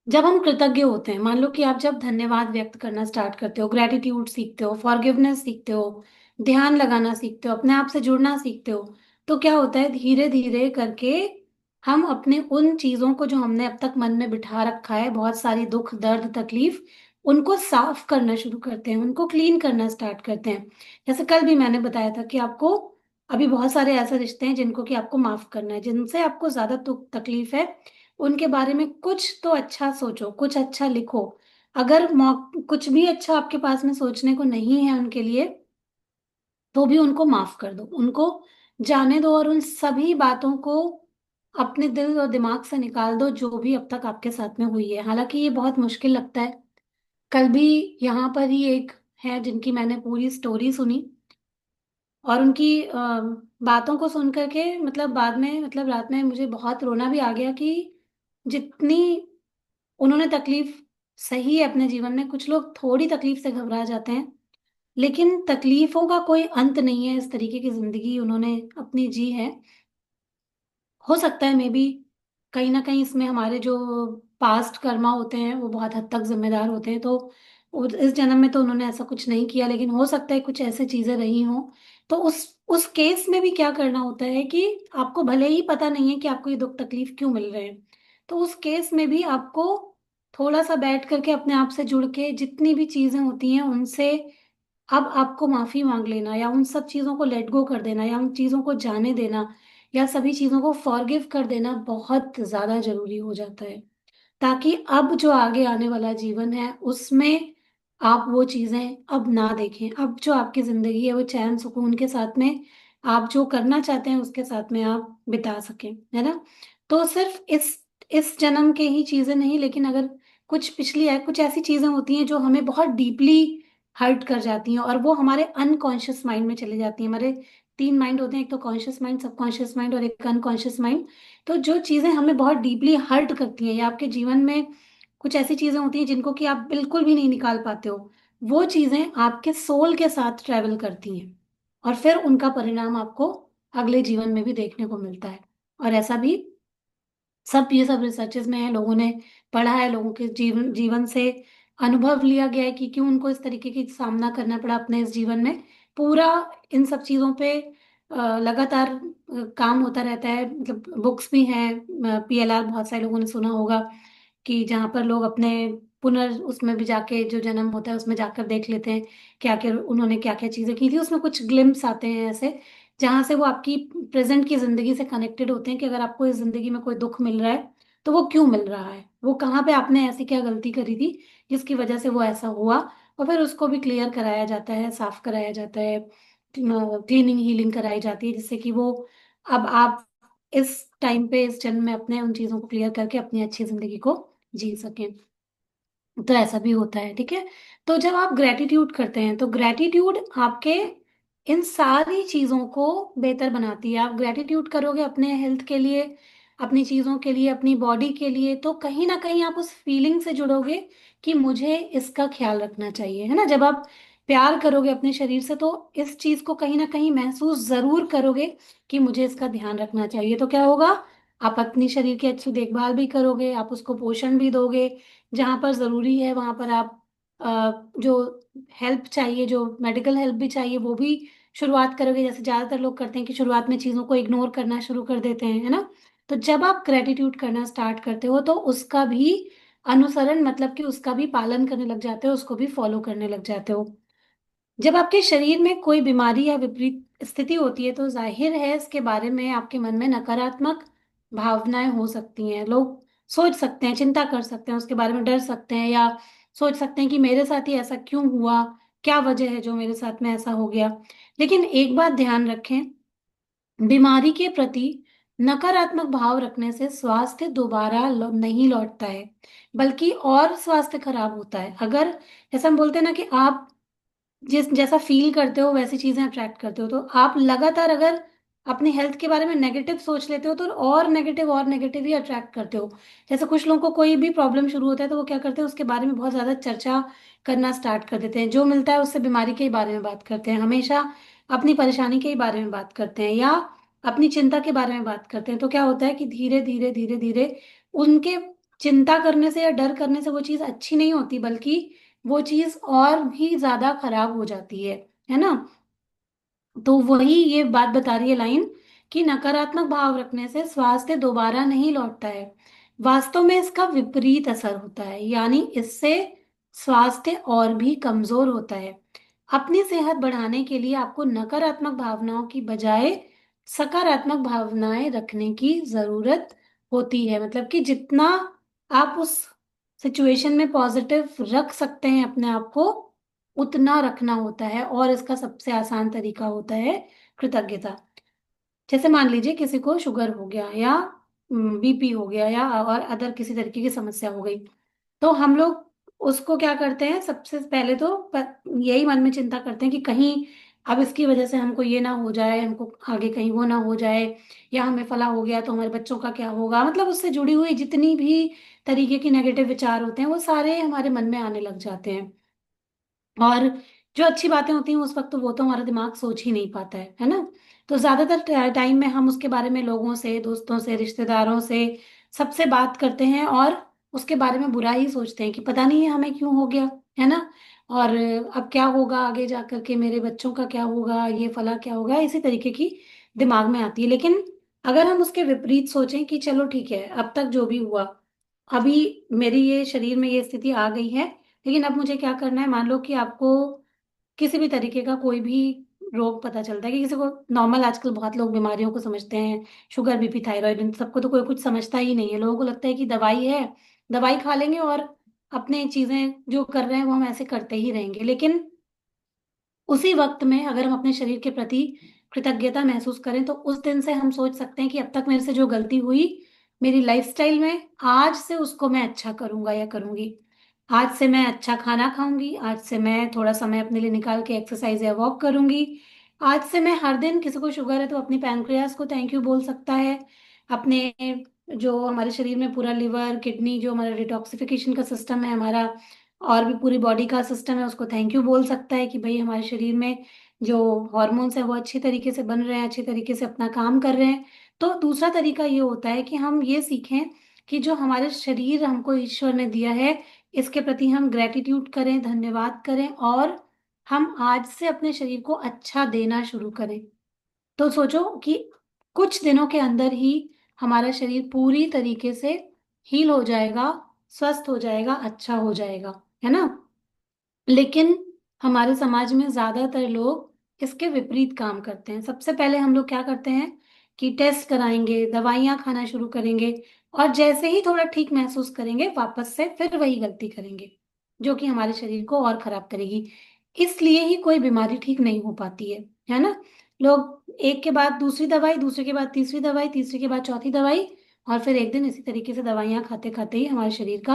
जब हम कृतज्ञ होते हैं, मान लो कि आप जब धन्यवाद व्यक्त करना स्टार्ट करते हो, ग्रेटिट्यूड सीखते हो, फॉरगिवनेस सीखते हो, ध्यान लगाना सीखते हो, अपने आप से जुड़ना सीखते हो, तो क्या होता है, धीरे धीरे करके हम अपने उन चीजों को जो हमने अब तक मन में बिठा रखा है, बहुत सारी दुख, दर्द, तकलीफ, उनको साफ करना शुरू करते हैं, उनको क्लीन करना स्टार्ट करते हैं। जैसे कल भी मैंने बताया था कि आपको अभी बहुत सारे ऐसे रिश्ते हैं जिनको कि आपको माफ करना है, जिनसे आपको ज्यादा दुख तकलीफ है, उनके बारे में कुछ तो अच्छा सोचो, कुछ अच्छा लिखो। अगर कुछ भी अच्छा आपके पास में सोचने को नहीं है उनके लिए, तो भी उनको माफ कर दो, उनको जाने दो, और उन सभी बातों को अपने दिल और दिमाग से निकाल दो जो भी अब तक आपके साथ में हुई है। हालांकि ये बहुत मुश्किल लगता है। कल भी यहाँ पर ही एक है जिनकी मैंने पूरी स्टोरी सुनी, और उनकी बातों को सुन करके मतलब बाद में, मतलब रात में मुझे बहुत रोना भी आ गया कि जितनी उन्होंने तकलीफ सही है अपने जीवन में। कुछ लोग थोड़ी तकलीफ से घबरा जाते हैं, लेकिन तकलीफों का कोई अंत नहीं है। इस तरीके की जिंदगी उन्होंने अपनी जी है। हो सकता है मे बी कहीं ना कहीं इसमें हमारे जो पास्ट कर्मा होते हैं वो बहुत हद तक जिम्मेदार होते हैं। तो इस जन्म में तो उन्होंने ऐसा कुछ नहीं किया, लेकिन हो सकता है कुछ ऐसे चीजें रही हों। तो उस केस में भी क्या करना होता है कि आपको भले ही पता नहीं है कि आपको ये दुख तकलीफ क्यों मिल रहे हैं, तो उस केस में भी आपको थोड़ा सा बैठ करके अपने आप से जुड़ के जितनी भी चीजें होती हैं उनसे अब आपको माफी मांग लेना, या उन सब चीजों को लेट गो कर देना, या उन चीजों को जाने देना, या सभी चीजों को फॉरगिव कर देना बहुत ज्यादा जरूरी हो जाता है, ताकि अब जो आगे आने वाला जीवन है उसमें आप वो चीजें अब ना देखें। अब जो आपकी जिंदगी है वो चैन सुकून के साथ में आप जो करना चाहते हैं उसके साथ में आप बिता सकें, है ना। तो सिर्फ इस जन्म के ही चीजें नहीं, लेकिन अगर कुछ पिछली है, कुछ ऐसी चीजें होती हैं जो हमें बहुत डीपली हर्ट कर जाती हैं और वो हमारे अनकॉन्शियस माइंड में चली जाती हैं। हमारे तीन माइंड होते हैं, एक तो कॉन्शियस माइंड, सबकॉन्शियस माइंड और एक अनकॉन्शियस माइंड। तो जो चीजें हमें बहुत डीपली हर्ट करती हैं, या आपके जीवन में कुछ ऐसी चीजें होती हैं जिनको कि आप बिल्कुल भी नहीं निकाल पाते हो, वो चीजें आपके सोल के साथ ट्रेवल करती हैं, और फिर उनका परिणाम आपको अगले जीवन में भी देखने को मिलता है। और ऐसा भी सब, ये सब रिसर्चेस में है, लोगों ने पढ़ा है, लोगों के जीवन जीवन से अनुभव लिया गया है कि क्यों उनको इस तरीके की सामना करना पड़ा अपने इस जीवन में। पूरा इन सब चीजों पे लगातार काम होता रहता है। मतलब बुक्स भी हैं, पीएलआर, बहुत सारे लोगों ने सुना होगा कि जहाँ पर लोग अपने उसमें भी जाके, जो जन्म होता है उसमें जाकर देख लेते हैं क्या क्या उन्होंने क्या क्या चीजें की थी। उसमें कुछ ग्लिम्स आते हैं ऐसे जहां से वो आपकी प्रेजेंट की जिंदगी से कनेक्टेड होते हैं कि अगर आपको इस जिंदगी में कोई दुख मिल रहा है तो वो क्यों मिल रहा है, वो कहाँ पे आपने ऐसी क्या गलती करी थी जिसकी वजह से वो ऐसा हुआ। और फिर उसको भी क्लियर कराया जाता है, साफ कराया जाता है, क्लीनिंग हीलिंग कराई जाती है, जिससे कि वो अब आप इस टाइम पे इस जन्म में अपने उन चीजों को क्लियर करके अपनी अच्छी जिंदगी को जी सकें। तो ऐसा भी होता है, ठीक है। तो जब आप ग्रेटिट्यूड करते हैं तो ग्रेटिट्यूड आपके इन सारी चीजों को बेहतर बनाती है। आप ग्रेटिट्यूड करोगे अपने हेल्थ के लिए, अपनी चीजों के लिए, अपनी बॉडी के लिए, तो कहीं ना कहीं आप उस फीलिंग से जुड़ोगे कि मुझे इसका ख्याल रखना चाहिए, है ना। जब आप प्यार करोगे अपने शरीर से तो इस चीज को कहीं ना कहीं महसूस जरूर करोगे कि मुझे इसका ध्यान रखना चाहिए। तो क्या होगा, आप अपनी शरीर की अच्छी देखभाल भी करोगे, आप उसको पोषण भी दोगे, जहां पर जरूरी है वहां पर आप जो हेल्प चाहिए, जो मेडिकल हेल्प भी चाहिए, वो भी शुरुआत करोगे। जैसे ज्यादातर लोग करते हैं कि शुरुआत में चीजों को इग्नोर करना शुरू कर देते हैं, है ना। तो जब आप ग्रेटिट्यूड करना स्टार्ट करते हो तो उसका भी अनुसरण, मतलब कि उसका भी पालन करने लग जाते हो, उसको भी फॉलो करने लग जाते हो। जब आपके शरीर में कोई बीमारी या विपरीत स्थिति होती है तो जाहिर है इसके बारे में आपके मन में नकारात्मक भावनाएं हो सकती हैं। लोग सोच सकते हैं, चिंता कर सकते हैं, उसके बारे में डर सकते हैं, या सोच सकते हैं कि मेरे साथ ही ऐसा क्यों हुआ, क्या वजह है जो मेरे साथ में ऐसा हो गया। लेकिन एक बात ध्यान रखें, बीमारी के प्रति नकारात्मक भाव रखने से स्वास्थ्य दोबारा नहीं लौटता है, बल्कि और स्वास्थ्य खराब होता है। अगर जैसा हम बोलते हैं ना कि आप जिस जैसा फील करते हो वैसी चीजें अट्रैक्ट करते हो, तो आप लगातार अगर अपनी हेल्थ के बारे में नेगेटिव सोच लेते हो तो और नेगेटिव ही अट्रैक्ट करते हो। जैसे कुछ लोगों को कोई भी प्रॉब्लम शुरू होता है तो वो क्या करते हैं, उसके बारे में बहुत ज्यादा चर्चा करना स्टार्ट कर देते हैं, जो मिलता है उससे बीमारी के ही बारे में बात करते हैं, हमेशा अपनी परेशानी के ही बारे में बात करते हैं, या अपनी चिंता के बारे में बात करते हैं। तो क्या होता है कि धीरे धीरे धीरे धीरे उनके चिंता करने से या डर करने से वो चीज अच्छी नहीं होती, बल्कि वो चीज और भी ज्यादा खराब हो जाती है ना। तो वही ये बात बता रही है लाइन कि नकारात्मक भाव रखने से स्वास्थ्य दोबारा नहीं लौटता है, वास्तव में इसका विपरीत असर होता है, यानी इससे स्वास्थ्य और भी कमजोर होता है। अपनी सेहत बढ़ाने के लिए आपको नकारात्मक भावनाओं की बजाय सकारात्मक भावनाएं रखने की जरूरत होती है। मतलब कि जितना आप उस सिचुएशन में पॉजिटिव रख सकते हैं अपने आप को, उतना रखना होता है। और इसका सबसे आसान तरीका होता है कृतज्ञता। जैसे मान लीजिए किसी को शुगर हो गया, या बीपी हो गया, या और अदर किसी तरीके की समस्या हो गई, तो हम लोग उसको क्या करते हैं, सबसे पहले तो यही मन में चिंता करते हैं कि कहीं अब इसकी वजह से हमको ये ना हो जाए, हमको आगे कहीं वो ना हो जाए, या हमें फला हो गया तो हमारे बच्चों का क्या होगा। मतलब उससे जुड़ी हुई जितनी भी तरीके की नेगेटिव विचार होते हैं वो सारे हमारे मन में आने लग जाते हैं। और जो अच्छी बातें होती हैं उस वक्त तो वो तो हमारा दिमाग सोच ही नहीं पाता है ना। तो ज्यादातर टाइम में हम उसके बारे में लोगों से, दोस्तों से, रिश्तेदारों से, सबसे बात करते हैं और उसके बारे में बुरा ही सोचते हैं कि पता नहीं है हमें क्यों हो गया, है ना। और अब क्या होगा आगे जा करके, मेरे बच्चों का क्या होगा, ये फला क्या होगा, इसी तरीके की दिमाग में आती है। लेकिन अगर हम उसके विपरीत सोचें कि चलो ठीक है, अब तक जो भी हुआ, अभी मेरी ये शरीर में ये स्थिति आ गई है, लेकिन अब मुझे क्या करना है। मान लो कि आपको किसी भी तरीके का कोई भी रोग पता चलता है, कि किसी को नॉर्मल, आजकल बहुत लोग बीमारियों को समझते हैं, शुगर बीपी थायराइड, इन सबको तो कोई कुछ समझता ही नहीं है। लोगों को लगता है कि दवाई है, दवाई खा लेंगे और अपने चीजें जो कर रहे हैं वो हम ऐसे करते ही रहेंगे। लेकिन उसी वक्त में अगर हम अपने शरीर के प्रति कृतज्ञता महसूस करें तो उस दिन से हम सोच सकते हैं कि अब तक मेरे से जो गलती हुई मेरी लाइफस्टाइल में, आज से उसको मैं अच्छा करूंगा या करूंगी। आज से मैं अच्छा खाना खाऊंगी, आज से मैं थोड़ा समय अपने लिए निकाल के एक्सरसाइज या वॉक करूंगी। आज से मैं हर दिन, किसी को शुगर है तो अपनी पैनक्रियास को थैंक यू बोल सकता है, अपने जो हमारे शरीर में पूरा लिवर किडनी, जो हमारा डिटॉक्सिफिकेशन का सिस्टम है हमारा, और भी पूरी बॉडी का सिस्टम है, उसको थैंक यू बोल सकता है कि भाई हमारे शरीर में जो हॉर्मोन्स है वो अच्छी तरीके से बन रहे हैं, अच्छी तरीके से अपना काम कर रहे हैं। तो दूसरा तरीका ये होता है कि हम ये सीखें कि जो हमारे शरीर हमको ईश्वर ने दिया है, इसके प्रति हम ग्रेटिट्यूड करें, धन्यवाद करें, और हम आज से अपने शरीर को अच्छा देना शुरू करें। तो सोचो कि कुछ दिनों के अंदर ही हमारा शरीर पूरी तरीके से हील हो जाएगा, स्वस्थ हो जाएगा, अच्छा हो जाएगा, है ना। लेकिन हमारे समाज में ज्यादातर लोग इसके विपरीत काम करते हैं। सबसे पहले हम लोग क्या करते हैं कि टेस्ट कराएंगे, दवाइयाँ खाना शुरू करेंगे, और जैसे ही थोड़ा ठीक महसूस करेंगे वापस से फिर वही गलती करेंगे, जो कि हमारे शरीर को और खराब करेगी। इसलिए ही कोई बीमारी ठीक नहीं हो पाती है ना। लोग एक के बाद दूसरी दवाई, दूसरे के बाद तीसरी दवाई, तीसरी के बाद चौथी दवाई, और फिर एक दिन इसी तरीके से दवाइयाँ खाते खाते ही हमारे शरीर का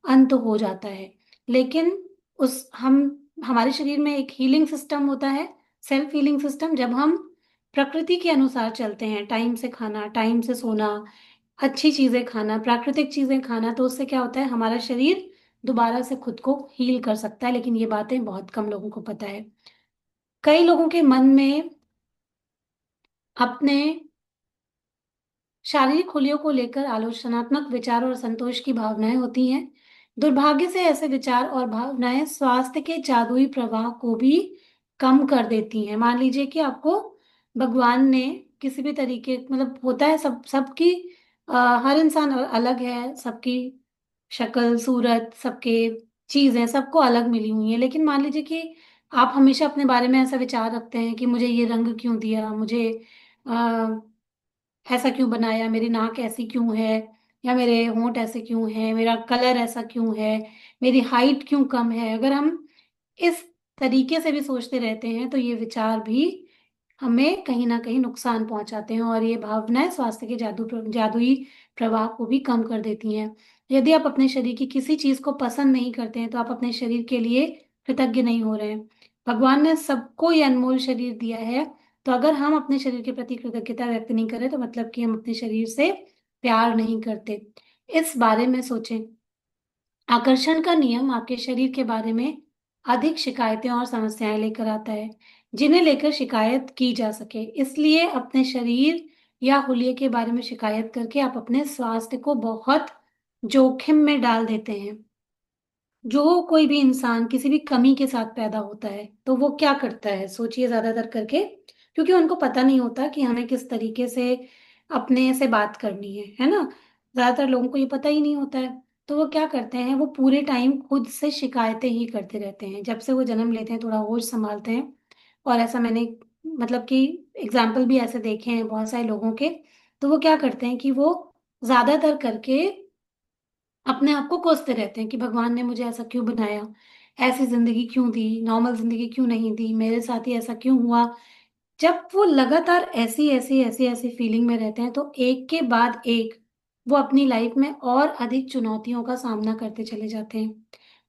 अंत हो जाता है। लेकिन उस हम हमारे शरीर में एक हीलिंग सिस्टम होता है, सेल्फ हीलिंग सिस्टम। जब हम प्रकृति के अनुसार चलते हैं, टाइम से खाना, टाइम से सोना, अच्छी चीजें खाना, प्राकृतिक चीजें खाना, तो उससे क्या होता है, हमारा शरीर दोबारा से खुद को हील कर सकता है। लेकिन ये बातें बहुत कम लोगों को पता है। कई लोगों के मन में अपने शारीरिक खूलियों को लेकर आलोचनात्मक विचार और संतोष की भावनाएं होती हैं। दुर्भाग्य से ऐसे विचार और भावनाएं स्वास्थ्य के जादुई प्रवाह को भी कम कर देती हैं। मान लीजिए कि आपको भगवान ने किसी भी तरीके, मतलब होता है सबकी हर इंसान अलग है, सबकी शक्ल सूरत, सबके चीजें सबको अलग मिली हुई है। लेकिन मान लीजिए कि आप हमेशा अपने बारे में ऐसा विचार रखते हैं कि मुझे ये रंग क्यों दिया, मुझे ऐसा क्यों बनाया, मेरी नाक ऐसी क्यों है, या मेरे होंठ ऐसे क्यों हैं, मेरा कलर ऐसा क्यों है, मेरी हाइट क्यों कम है। अगर हम इस तरीके से भी सोचते रहते हैं तो ये विचार भी हमें कहीं ना कहीं नुकसान पहुंचाते हैं, और ये भावनाएं स्वास्थ्य के जादुई प्रभाव को भी कम कर देती हैं। यदि आप अपने शरीर की किसी चीज को पसंद नहीं करते हैं तो आप अपने शरीर के लिए कृतज्ञ नहीं हो रहे हैं। भगवान ने सबको ये अनमोल शरीर दिया है, तो अगर हम अपने शरीर के प्रति कृतज्ञता व्यक्त नहीं करें तो मतलब कि हम अपने शरीर से प्यार नहीं करते। इस बारे में सोचें। आकर्षण का नियम आपके शरीर के बारे में अधिक शिकायतें और समस्याएं लेकर आता है, जिन्हें लेकर शिकायत की जा सके। इसलिए अपने शरीर या हुलिये के बारे में शिकायत करके आप अपने स्वास्थ्य को बहुत जोखिम में डाल देते हैं। जो कोई भी इंसान किसी भी कमी के साथ पैदा होता है तो वो क्या करता है, सोचिए ज्यादातर करके, क्योंकि उनको पता नहीं होता कि हमें किस तरीके से अपने से बात करनी है ना। ज्यादातर लोगों को ये पता ही नहीं होता है, तो वो क्या करते हैं, वो पूरे टाइम खुद से शिकायतें ही करते रहते हैं। जब से वो जन्म लेते हैं थोड़ा होश संभालते हैं, और ऐसा मैंने मतलब कि एग्जाम्पल भी ऐसे देखे हैं बहुत सारे लोगों के। तो वो क्या करते हैं कि वो ज्यादातर करके अपने आप को कोसते रहते हैं कि भगवान ने मुझे ऐसा क्यों बनाया, ऐसी जिंदगी क्यों दी, नॉर्मल जिंदगी क्यों नहीं दी, मेरे साथ ही ऐसा क्यों हुआ। जब वो लगातार ऐसी ऐसी ऐसी ऐसी फीलिंग में रहते हैं तो एक के बाद एक वो अपनी लाइफ में और अधिक चुनौतियों का सामना करते चले जाते हैं,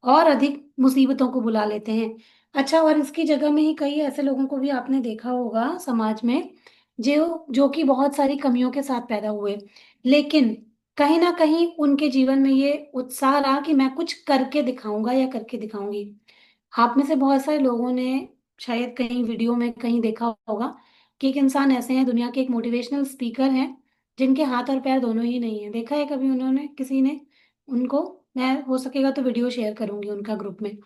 और अधिक मुसीबतों को बुला लेते हैं। अच्छा, और इसकी जगह में ही कई ऐसे लोगों को भी आपने देखा होगा समाज में, जो जो कि बहुत सारी कमियों के साथ पैदा हुए, लेकिन कहीं ना कहीं उनके जीवन में ये उत्साह रहा कि मैं कुछ करके दिखाऊंगा या करके दिखाऊंगी। आप में से बहुत सारे लोगों ने शायद कहीं वीडियो में कहीं देखा होगा कि एक इंसान ऐसे हैं, दुनिया के एक मोटिवेशनल स्पीकर हैं, जिनके हाथ और पैर दोनों ही नहीं है। देखा है कभी उन्होंने, किसी ने उनको? मैं हो सकेगा तो वीडियो शेयर करूंगी उनका ग्रुप में।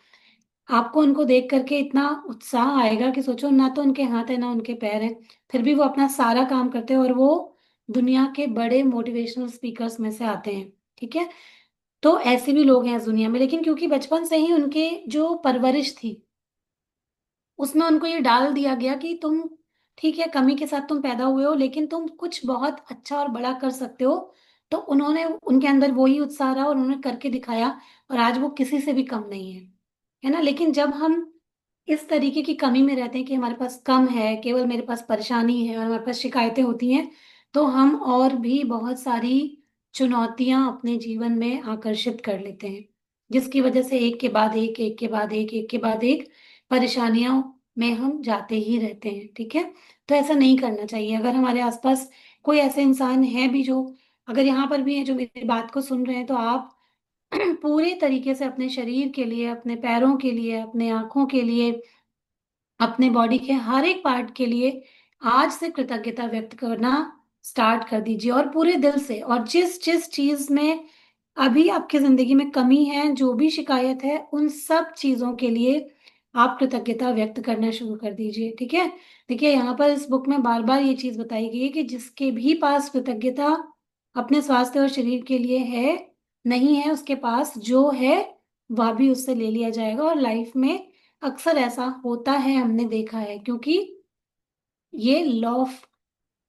आपको उनको देख करके इतना उत्साह आएगा कि सोचो, ना तो उनके हाथ है ना उनके पैर हैं, फिर भी वो अपना सारा काम करते हैं, और वो दुनिया के बड़े मोटिवेशनल स्पीकर्स में से आते हैं। ठीक है, तो ऐसे भी लोग हैं इस दुनिया में, लेकिन क्योंकि बचपन से ही उनके जो परवरिश थी उसमें उनको ये डाल दिया गया कि तुम ठीक है, कमी के साथ तुम पैदा हुए हो, लेकिन तुम कुछ बहुत अच्छा और बड़ा कर सकते हो। तो उन्होंने, उनके अंदर वही उत्साह रहा और उन्होंने करके दिखाया, और आज वो किसी से भी कम नहीं है ना। लेकिन जब हम इस तरीके की कमी में रहते हैं कि हमारे पास कम है, केवल मेरे पास परेशानी है और हमारे पास शिकायतें होती हैं, तो हम और भी बहुत सारी चुनौतियां अपने जीवन में आकर्षित कर लेते हैं, जिसकी वजह से एक के बाद एक के बाद एक परेशानियों में हम जाते ही रहते हैं। ठीक है, तो ऐसा नहीं करना चाहिए। अगर हमारे आसपास कोई ऐसे इंसान है भी जो, अगर यहाँ पर भी है जो मेरी बात को सुन रहे हैं, तो आप पूरे तरीके से अपने शरीर के लिए, अपने पैरों के लिए, अपने आंखों के लिए, अपने बॉडी के हर एक पार्ट के लिए आज से कृतज्ञता व्यक्त करना स्टार्ट कर दीजिए, और पूरे दिल से। और जिस जिस चीज में अभी आपकी जिंदगी में कमी है, जो भी शिकायत है, उन सब चीजों के लिए आप कृतज्ञता व्यक्त करना शुरू कर दीजिए। ठीक है, देखिए यहाँ पर इस बुक में बार बार ये चीज बताई गई है कि जिसके भी पास कृतज्ञता अपने स्वास्थ्य और शरीर के लिए नहीं है, उसके पास जो है वह भी उससे ले लिया जाएगा, और लाइफ में अक्सर ऐसा होता है, हमने देखा है, क्योंकि ये लॉ ऑफ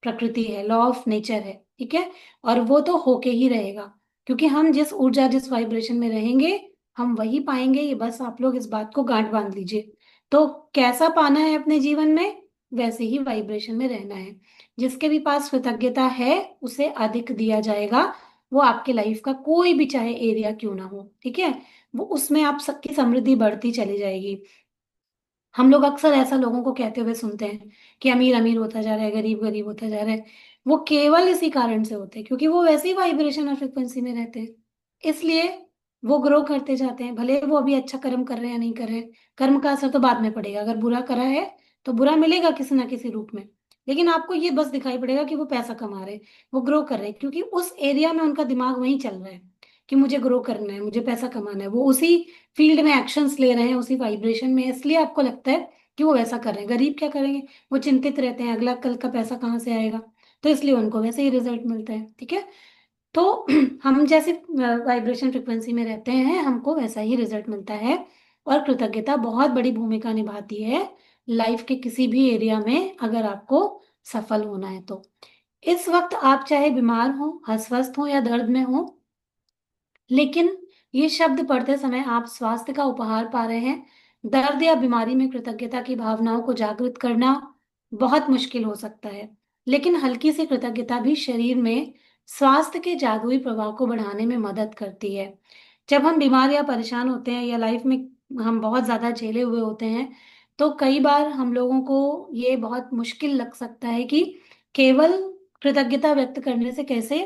प्रकृति है, लॉ ऑफ नेचर है, ठीक है। और वो तो होके ही रहेगा, क्योंकि हम जिस ऊर्जा, जिस वाइब्रेशन में रहेंगे, हम वही पाएंगे। ये बस आप लोग इस बात को गांठ बांध लीजिए। तो कैसा पाना है अपने जीवन में, वैसे ही वाइब्रेशन में रहना है। जिसके भी पास कृतज्ञता है उसे अधिक दिया जाएगा। वो आपके लाइफ का कोई भी चाहे एरिया क्यों ना हो, ठीक है, वो उसमें आप सबकी समृद्धि बढ़ती चली जाएगी। हम लोग अक्सर ऐसा लोगों को कहते हुए सुनते हैं कि अमीर अमीर होता जा रहा है, गरीब गरीब होता जा रहा है। वो केवल इसी कारण से होते हैं क्योंकि वो वैसी वाइब्रेशन और फ्रिक्वेंसी में रहते हैं, इसलिए वो ग्रो करते जाते हैं। भले वो अभी अच्छा कर्म कर रहे हैं या नहीं कर रहे हैं, कर्म का असर तो बाद में पड़ेगा। अगर बुरा करा है तो बुरा मिलेगा किसी ना किसी रूप में, लेकिन आपको ये बस दिखाई पड़ेगा कि वो पैसा कमा रहे हैं, वो ग्रो कर रहे हैं, क्योंकि उस एरिया में उनका दिमाग वहीं चल रहा है कि मुझे ग्रो करना है, मुझे पैसा कमाना है। वो उसी फील्ड में एक्शंस ले रहे हैं, उसी वाइब्रेशन में, इसलिए आपको लगता है कि वो वैसा कर रहे हैं। गरीब क्या करेंगे, वो चिंतित रहते हैं अगला कल का पैसा कहाँ से आएगा, तो इसलिए उनको वैसे ही रिजल्ट मिलता है, ठीक है। तो हम जैसे वाइब्रेशन फ्रिक्वेंसी में रहते हैं, हमको वैसा ही रिजल्ट मिलता है। और कृतज्ञता बहुत बड़ी भूमिका निभाती है लाइफ के किसी भी एरिया में, अगर आपको सफल होना है तो। इस वक्त आप चाहे बीमार हो, अस्वस्थ हो या दर्द में हो, लेकिन ये शब्द पढ़ते समय आप स्वास्थ्य का उपहार पा रहे हैं। दर्द या बीमारी में कृतज्ञता की भावनाओं को जागृत करना बहुत मुश्किल हो सकता है, लेकिन हल्की सी कृतज्ञता भी शरीर में स्वास्थ्य के जादुई प्रभाव को बढ़ाने में मदद करती है। जब हम बीमार या परेशान होते हैं या लाइफ में हम बहुत ज्यादा झेले हुए होते हैं, तो कई बार हम लोगों को ये बहुत मुश्किल लग सकता है कि केवल कृतज्ञता व्यक्त करने से कैसे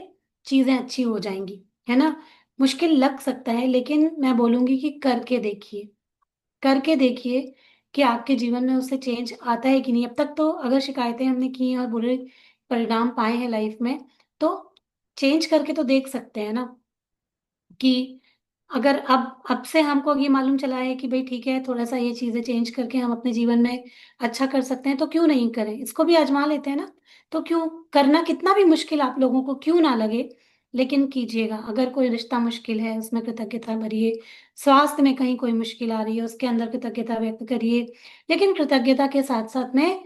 चीजें अच्छी हो जाएंगी, है ना। मुश्किल लग सकता है, लेकिन मैं बोलूंगी कि करके देखिए, करके देखिए कि आपके जीवन में उससे चेंज आता है कि नहीं। अब तक तो अगर शिकायतें हमने की हैं और बुरे परिणाम पाए हैं लाइफ में, तो चेंज करके तो देख सकते हैं ना, कि अगर अब से हमको ये मालूम चला है कि भाई ठीक है, थोड़ा सा ये चीजें चेंज करके हम अपने जीवन में अच्छा कर सकते हैं, तो क्यों नहीं करें, इसको भी आजमा लेते हैं ना। तो क्यों, करना कितना भी मुश्किल आप लोगों को क्यों ना लगे, लेकिन कीजिएगा। अगर कोई रिश्ता मुश्किल है, उसमें कृतज्ञता भरिए। स्वास्थ्य में कहीं कोई मुश्किल आ रही है, उसके अंदर कृतज्ञता व्यक्त करिए। लेकिन कृतज्ञता के साथ साथ में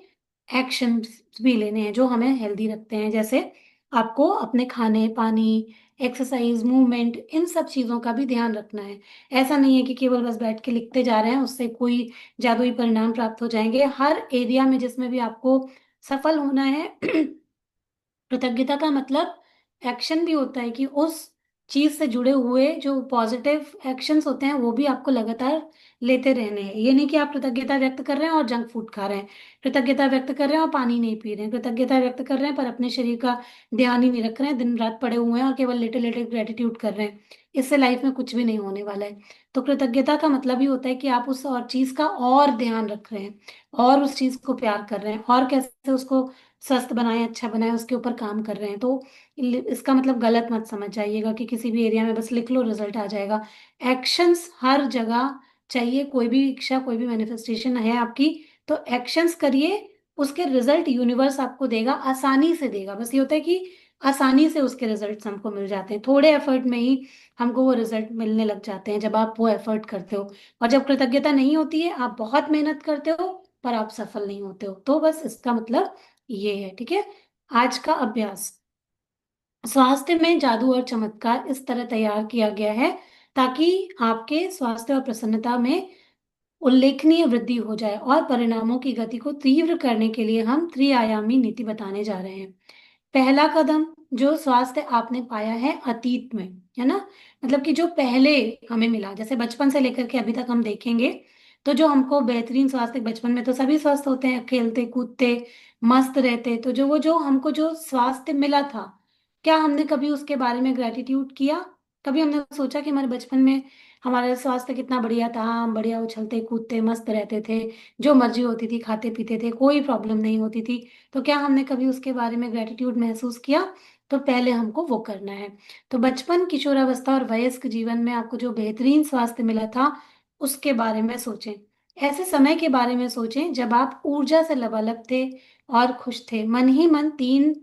एक्शन भी लेने हैं जो हमें हेल्दी रखते हैं। जैसे आपको अपने खाने पानी, एक्सरसाइज, मूवमेंट, इन सब चीजों का भी ध्यान रखना है। ऐसा नहीं है कि केवल बस बैठ के लिखते जा रहे हैं, उससे कोई जादुई परिणाम प्राप्त हो जाएंगे। हर एरिया में जिसमें भी आपको सफल होना है कृतज्ञता का मतलब एक्शन भी होता है कि उस चीज से जुड़े हुए जो पॉजिटिव एक्शंस होते हैं वो भी आपको लगातार लेते रहने हैं। ये नहीं कि आप कृतज्ञता व्यक्त कर रहे हैं और जंक फूड खा रहे हैं, कृतज्ञता व्यक्त कर रहे हैं और पानी नहीं पी रहे हैं, कृतज्ञता व्यक्त कर रहे हैं पर अपने शरीर का ध्यान ही नहीं रख रहे हैं, दिन रात पड़े हुए हैं और केवल लेटे लेटे ग्रेटिट्यूड कर रहे हैं। इससे लाइफ में कुछ भी नहीं होने वाला है। तो कृतज्ञता का मतलब ही होता है कि आप उस और चीज का और ध्यान रख रहे हैं, और उस चीज को प्यार कर रहे हैं, और कैसे उसको स्वस्थ बनाए, अच्छा बनाए, उसके ऊपर काम कर रहे हैं। तो इसका मतलब गलत मत समझ जाइएगा कि किसी भी एरिया में बस लिख लो रिजल्ट आ जाएगा। एक्शंस हर जगह चाहिए। कोई भी इच्छा, कोई भी मैनिफेस्टेशन है आपकी, तो एक्शंस करिए, उसके रिजल्ट यूनिवर्स आपको देगा, आसानी से देगा। बस ये होता है कि आसानी से उसके रिजल्ट्स हमको मिल जाते हैं, थोड़े एफर्ट में ही हमको वो रिजल्ट मिलने लग जाते हैं जब आप वो एफर्ट करते हो। और जब कृतज्ञता नहीं होती है, आप बहुत मेहनत करते हो पर आप सफल नहीं होते हो। तो बस इसका मतलब ये है, ठीक है। आज का अभ्यास, स्वास्थ्य में जादू और चमत्कार इस तरह तैयार किया गया है ताकि आपके स्वास्थ्य और प्रसन्नता में उल्लेखनीय वृद्धि हो जाए। और परिणामों की गति को तीव्र करने के लिए हम त्रिआयामी नीति बताने जा रहे हैं। पहला कदम, जो स्वास्थ्य आपने पाया है अतीत में, है ना, मतलब कि जो पहले हमें मिला, जैसे बचपन से लेकर के अभी तक हम देखेंगे, तो जो हमको बेहतरीन स्वास्थ्य, बचपन में तो सभी स्वस्थ होते हैं, खेलते कूदते मस्त रहते, तो जो हमको जो स्वास्थ्य मिला था, क्या हमने कभी उसके बारे में ग्रेटिट्यूड किया? कभी हमने सोचा कि हमारे बचपन में हमारा स्वास्थ्य कितना बढ़िया था, हम बढ़िया उछलते कूदते मस्त रहते थे, जो मर्जी होती थी खाते पीते थे, कोई प्रॉब्लम नहीं होती थी? तो क्या हमने कभी उसके बारे में ग्रेटिट्यूड महसूस किया? तो पहले हमको वो करना है। तो बचपन, किशोरावस्था और वयस्क जीवन में आपको जो बेहतरीन स्वास्थ्य मिला था, उसके बारे में सोचें। ऐसे समय के बारे में सोचें जब आप ऊर्जा से लबालब थे और खुश थे। मन ही मन 3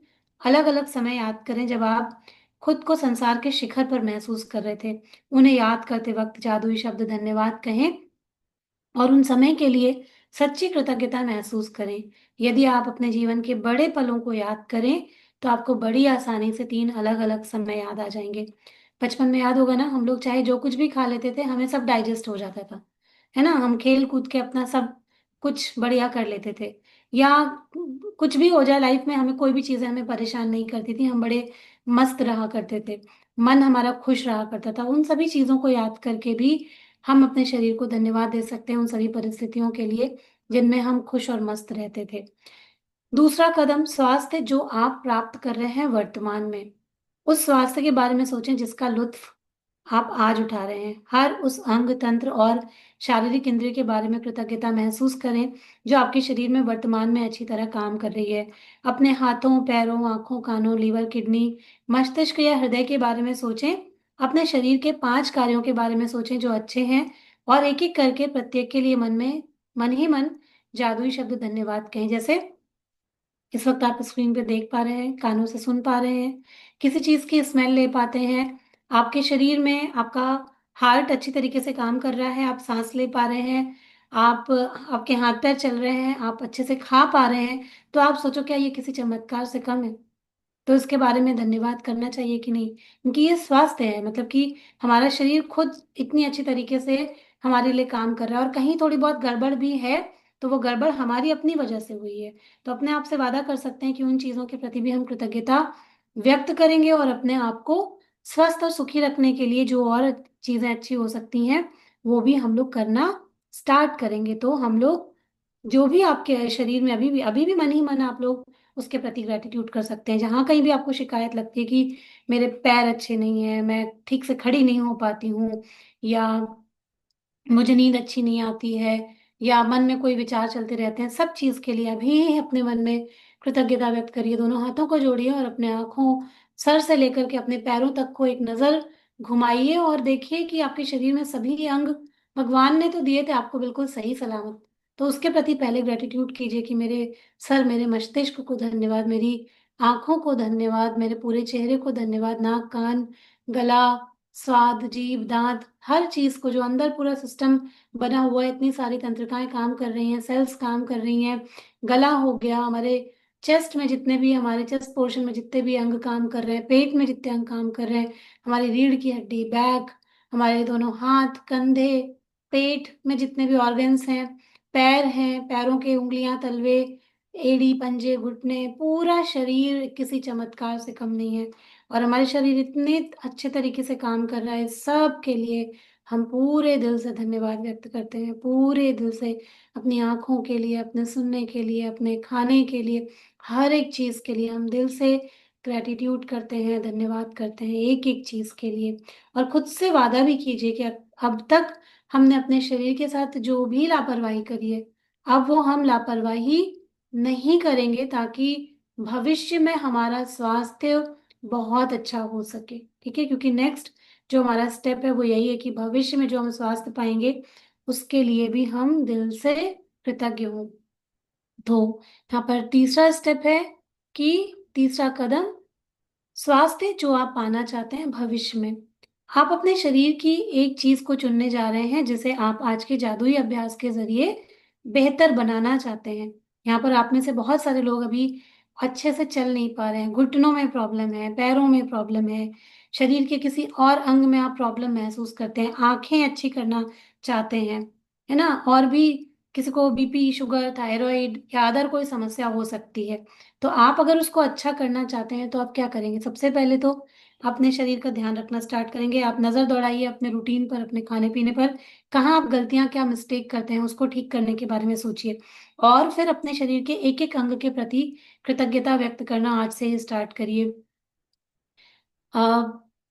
अलग अलग समय याद करें जब आप खुद को संसार के शिखर पर महसूस कर रहे थे। उन्हें याद करते वक्त जादुई शब्द धन्यवाद कहें, और उन समय के लिए सच्ची कृतज्ञता महसूस करें। यदि आप अपने जीवन के बड़े पलों को याद करें तो आपको बड़ी आसानी से 3 अलग अलग समय याद आ जाएंगे। बचपन में याद होगा ना, हम लोग चाहे जो कुछ भी खा लेते थे, हमें सब डाइजेस्ट हो जाता था, है ना। हम खेल कूद के अपना सब कुछ बढ़िया कर लेते थे, या कुछ भी हो जाए लाइफ में, हमें कोई भी चीजें हमें परेशान नहीं करती थी, हम बड़े मस्त रहा करते थे, मन हमारा खुश रहा करता था। उन सभी चीजों को याद करके भी हम अपने शरीर को धन्यवाद दे सकते हैं, उन सभी परिस्थितियों के लिए जिनमें हम खुश और मस्त रहते थे। दूसरा कदम, स्वास्थ्य जो आप प्राप्त कर रहे हैं वर्तमान में, उस स्वास्थ्य के बारे में सोचें जिसका लुत्फ आप आज उठा रहे हैं। हर उस अंग, तंत्र और शारीरिक इंद्रिय के बारे में कृतज्ञता महसूस करें जो आपके शरीर में वर्तमान में अच्छी तरह काम कर रही है। अपने हाथों, पैरों, आंखों, कानों, लीवर, किडनी, मस्तिष्क या हृदय के बारे में सोचें। अपने शरीर के 5 कार्यों के बारे में सोचें जो अच्छे हैं, और एक एक करके प्रत्येक के लिए मन ही मन जादुई शब्द धन्यवाद कहें। जैसे इस वक्त आप स्क्रीन पे देख पा रहे हैं, कानों से सुन पा रहे हैं, किसी चीज की स्मेल ले पाते हैं, आपके शरीर में आपका हार्ट अच्छी तरीके से काम कर रहा है, आप सांस ले पा रहे हैं, आप आपके हाथ पैर चल रहे हैं, आप अच्छे से खा पा रहे हैं। तो आप सोचो, क्या ये किसी चमत्कार से कम है? तो इसके बारे में धन्यवाद करना चाहिए कि नहीं? क्योंकि ये स्वास्थ्य है, मतलब कि हमारा शरीर खुद इतनी अच्छी तरीके से हमारे लिए काम कर रहा है, और कहीं थोड़ी बहुत गड़बड़ भी है तो वो गड़बड़ हमारी अपनी वजह से हुई है। तो अपने आप से वादा कर सकते हैं कि उन चीजों के प्रति भी हम कृतज्ञता व्यक्त करेंगे, और अपने आप को स्वस्थ और सुखी रखने के लिए जो और चीजें अच्छी हो सकती हैं वो भी हम लोग करना स्टार्ट करेंगे। तो हम लोग जो भी आपके शरीर में अभी भी मन ही मन आप लोग उसके प्रति ग्रेटिट्यूड कर सकते हैं। जहां कहीं भी आपको शिकायत लगती है कि मेरे पैर अच्छे नहीं है, मैं ठीक से खड़ी नहीं हो पाती हूँ, या मुझे नींद अच्छी नहीं आती है, या मन में कोई विचार चलते रहते हैं, सब चीज के लिए अभी अपने मन में कृतज्ञता व्यक्त करिए। दोनों हाथों को जोड़िए और अपने आंखों, सर से लेकर के अपने पैरों तक को एक नजर घुमाइए, और देखिए कि आपके शरीर में सभी अंग भगवान ने तो दिए थे आपको बिल्कुल सही सलामत। तो उसके प्रति पहले ग्रेटिट्यूड कीजिए कि मेरे सर, मेरे मस्तिष्क को धन्यवाद, मेरी आंखों को धन्यवाद, मेरे पूरे चेहरे को धन्यवाद, नाक, कान, गला, स्वाद, जीभ, दांत, हर चीज को, जो अंदर पूरा सिस्टम बना हुआ है, इतनी सारी तंत्रिकाएं काम कर रही हैं, सेल्स काम कर रही हैं, गला हो गया, हमारे चेस्ट में जितने भी, हमारे चेस्ट पोर्शन में जितने भी अंग काम कर रहे हैं, पेट में जितने अंग काम कर रहे हैं, हमारी रीढ़ की हड्डी, बैक, हमारे दोनों हाथ, कंधे, पेट में जितने भी ऑर्गन्स हैं, पैर हैं, पैरों के उंगलियां, तलवे, एड़ी, पंजे, घुटने, पूरा शरीर किसी चमत्कार से कम नहीं है। और हमारे शरीर इतने अच्छे तरीके से काम कर रहा है, सब के लिए हम पूरे दिल से धन्यवाद व्यक्त करते हैं, पूरे दिल से। अपनी आंखों के लिए, अपने सुनने के लिए, अपने खाने के लिए, हर एक चीज के लिए हम दिल से ग्रेटिट्यूड करते हैं, धन्यवाद करते हैं एक एक चीज के लिए। और खुद से वादा भी कीजिए कि अब तक हमने अपने शरीर के साथ जो भी लापरवाही करी है, अब वो हम लापरवाही नहीं करेंगे, ताकि भविष्य में हमारा स्वास्थ्य बहुत अच्छा हो सके। ठीक है, क्योंकि नेक्स्ट जो हमारा स्टेप है वो यही है कि भविष्य में जो हम स्वास्थ्य पाएंगे उसके लिए भी हम दिल से कृतज्ञ हों। तो यहाँ पर तीसरा स्टेप है कि तीसरा कदम, स्वास्थ्य जो आप पाना चाहते हैं भविष्य में, आप अपने शरीर की एक चीज को चुनने जा रहे हैं जिसे आप आज के जादुई अभ्यास के जरिए बेहतर बनाना चाहते हैं। यहाँ पर आप में से बहुत सारे लोग अभी अच्छे से चल नहीं पा रहे हैं, घुटनों में प्रॉब्लम है, पैरों में प्रॉब्लम है, शरीर के किसी और अंग में आप प्रॉब्लम महसूस करते हैं, आंखें अच्छी करना चाहते हैं, है ना, और भी किसी को बीपी, शुगर, थायराइड या अदर कोई समस्या हो सकती है। तो आप अगर उसको अच्छा करना चाहते हैं तो आप क्या करेंगे? सबसे पहले तो अपने शरीर का ध्यान रखना स्टार्ट करेंगे। आप नजर दौड़ाइए अपने रूटीन पर, अपने खाने पीने पर, कहाँ आप गलतियां, क्या मिस्टेक करते हैं, उसको ठीक करने के बारे में सोचिए। और फिर अपने शरीर के एक एक अंग के प्रति कृतज्ञता व्यक्त करना आज से ही स्टार्ट करिए। आ,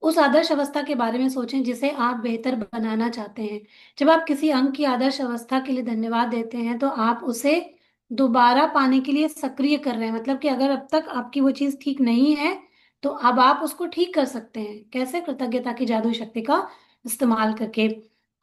उस आदर्श अवस्था के बारे में सोचें जिसे आप बेहतर बनाना चाहते हैं। जब आप किसी अंग की आदर्श अवस्था के लिए धन्यवाद देते हैं तो आप उसे दोबारा पाने के लिए सक्रिय कर रहे हैं। मतलब कि अगर अब तक आपकी वो चीज ठीक नहीं है तो अब आप उसको ठीक कर सकते हैं। कैसे? कृतज्ञता की जादुई शक्ति का इस्तेमाल करके।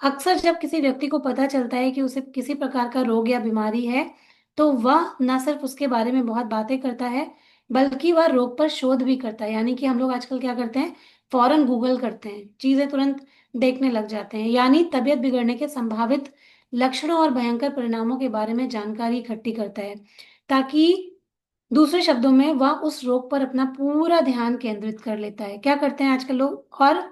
अक्सर जब किसी व्यक्ति को पता चलता है कि उसे किसी प्रकार का रोग या बीमारी है तो वह न सिर्फ उसके बारे में बहुत बातें करता है बल्कि वह रोग पर शोध भी करता है। यानी कि हम लोग आजकल क्या करते हैं, फौरन गूगल करते हैं, चीजें तुरंत देखने लग जाते हैं। यानी तबीयत बिगड़ने के संभावित लक्षणों और भयंकर परिणामों के बारे में जानकारी इकट्ठी करता है, ताकि दूसरे शब्दों में वह उस रोग पर अपना पूरा ध्यान केंद्रित कर लेता है। क्या करते हैं आजकल लोग, और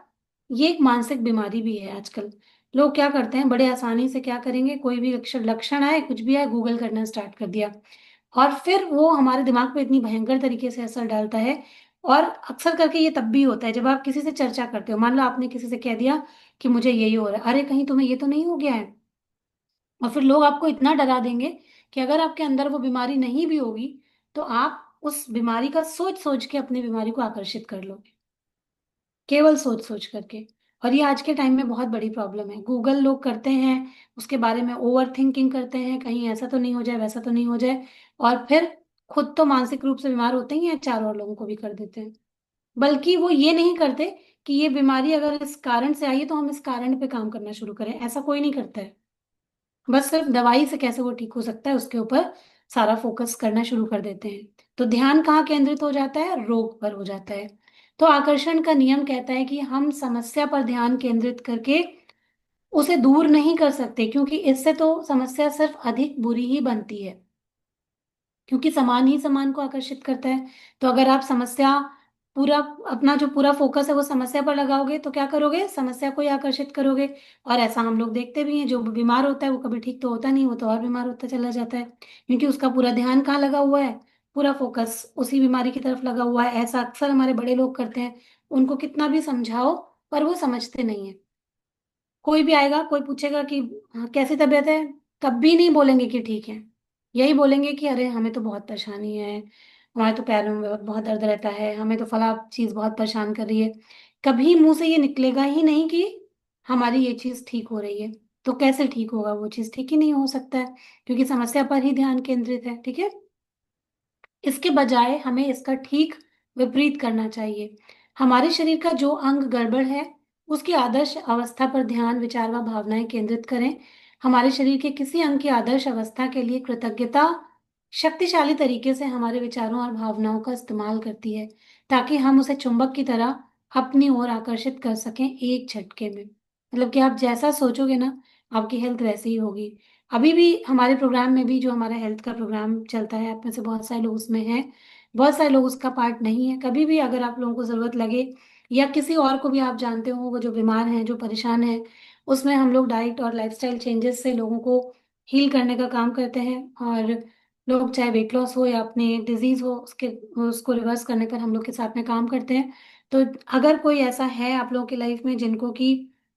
ये एक मानसिक बीमारी भी है आजकल। लोग क्या करते हैं, बड़े आसानी से क्या करेंगे, कोई भी लक्षण लक्षण आए, कुछ भी आए, गूगल करना स्टार्ट कर दिया, और फिर वो हमारे दिमाग पे इतनी भयंकर तरीके से असर डालता है। और अक्सर करके ये तब भी होता है जब आप किसी से चर्चा करते हो। मान लो आपने किसी से कह दिया कि मुझे यही हो रहा है, अरे कहीं तुम्हें ये तो नहीं हो गया है। और फिर लोग आपको इतना डरा देंगे कि अगर आपके अंदर वो बीमारी नहीं भी होगी तो आप उस बीमारी का सोच सोच के अपनी बीमारी को आकर्षित कर लोगे, केवल सोच सोच करके। और ये आज के टाइम में बहुत बड़ी प्रॉब्लम है। गूगल लोग करते हैं, उसके बारे में ओवर थिंकिंग करते हैं, कहीं ऐसा तो नहीं हो जाए, वैसा तो नहीं हो जाए, और फिर खुद तो मानसिक रूप से बीमार होते ही हैं, चार और लोगों को भी कर देते हैं। बल्कि वो ये नहीं करते कि ये बीमारी अगर इस कारण से आई है तो हम इस कारण पे काम करना शुरू करें, ऐसा कोई नहीं करता है। बस सिर्फ दवाई से कैसे वो ठीक हो सकता है उसके ऊपर सारा फोकस करना शुरू कर देते हैं। तो ध्यान कहाँ केंद्रित हो जाता है, रोग पर हो जाता है। तो आकर्षण का नियम कहता है कि हम समस्या पर ध्यान केंद्रित करके उसे दूर नहीं कर सकते, क्योंकि इससे तो समस्या सिर्फ अधिक बुरी ही बनती है, क्योंकि समान ही समान को आकर्षित करता है। तो अगर आप समस्या पूरा अपना जो पूरा फोकस है वो समस्या पर लगाओगे तो क्या करोगे, समस्या को ही आकर्षित करोगे। और ऐसा हम लोग देखते भी हैं, जो बीमार होता है वो कभी ठीक तो होता नहीं, वो तो और बीमार होता चला जाता है, क्योंकि उसका पूरा ध्यान कहाँ लगा हुआ है, पूरा फोकस उसी बीमारी की तरफ लगा हुआ है। ऐसा अक्सर हमारे बड़े लोग करते हैं, उनको कितना भी समझाओ पर वो समझते नहीं है। कोई भी आएगा, कोई पूछेगा कि हाँ, कैसी तबीयत है, कभी नहीं बोलेंगे कि ठीक है, यही बोलेंगे कि अरे हमें तो बहुत परेशानी है, हमारे तो पैरों में बहुत बहुत दर्द रहता है, हमें तो फला चीज बहुत परेशान कर रही है। कभी मुंह से ये निकलेगा ही नहीं कि हमारी ये चीज ठीक हो रही है। तो कैसे ठीक होगा, वो चीज ठीक ही नहीं हो सकता है, क्योंकि समस्या पर ही ध्यान केंद्रित है। ठीक है, इसके बजाय हमें इसका ठीक विपरीत करना चाहिए। हमारे शरीर का जो अंग गड़बड़ है उसकी आदर्श अवस्था पर ध्यान, विचार व भावनाएं केंद्रित करें। हमारे शरीर के किसी अंग की आदर्श अवस्था के लिए कृतज्ञता शक्तिशाली तरीके से हमारे विचारों और भावनाओं का इस्तेमाल करती है, ताकि हम उसे चुंबक की तरह अपनी ओर आकर्षित कर सकें एक झटके में। मतलब कि आप जैसा सोचोगे ना, आपकी हेल्थ वैसी ही होगी। अभी भी हमारे प्रोग्राम में भी, जो हमारा हेल्थ का प्रोग्राम चलता है, आप में से बहुत सारे लोग उसमें हैं, बहुत सारे लोग उसका पार्ट नहीं है। कभी भी अगर आप लोगों को जरूरत लगे, या किसी और को भी आप जानते हो वो जो बीमार हैं, जो परेशान हैं, उसमें हम लोग डाइट और लाइफस्टाइल चेंजेस से लोगों को हील करने का काम करते हैं। और लोग चाहे वेट लॉस हो या अपने डिजीज हो, उसको रिवर्स करने पर हम लोग के साथ में काम करते हैं। तो अगर कोई ऐसा है आप लोगों की लाइफ में जिनको कि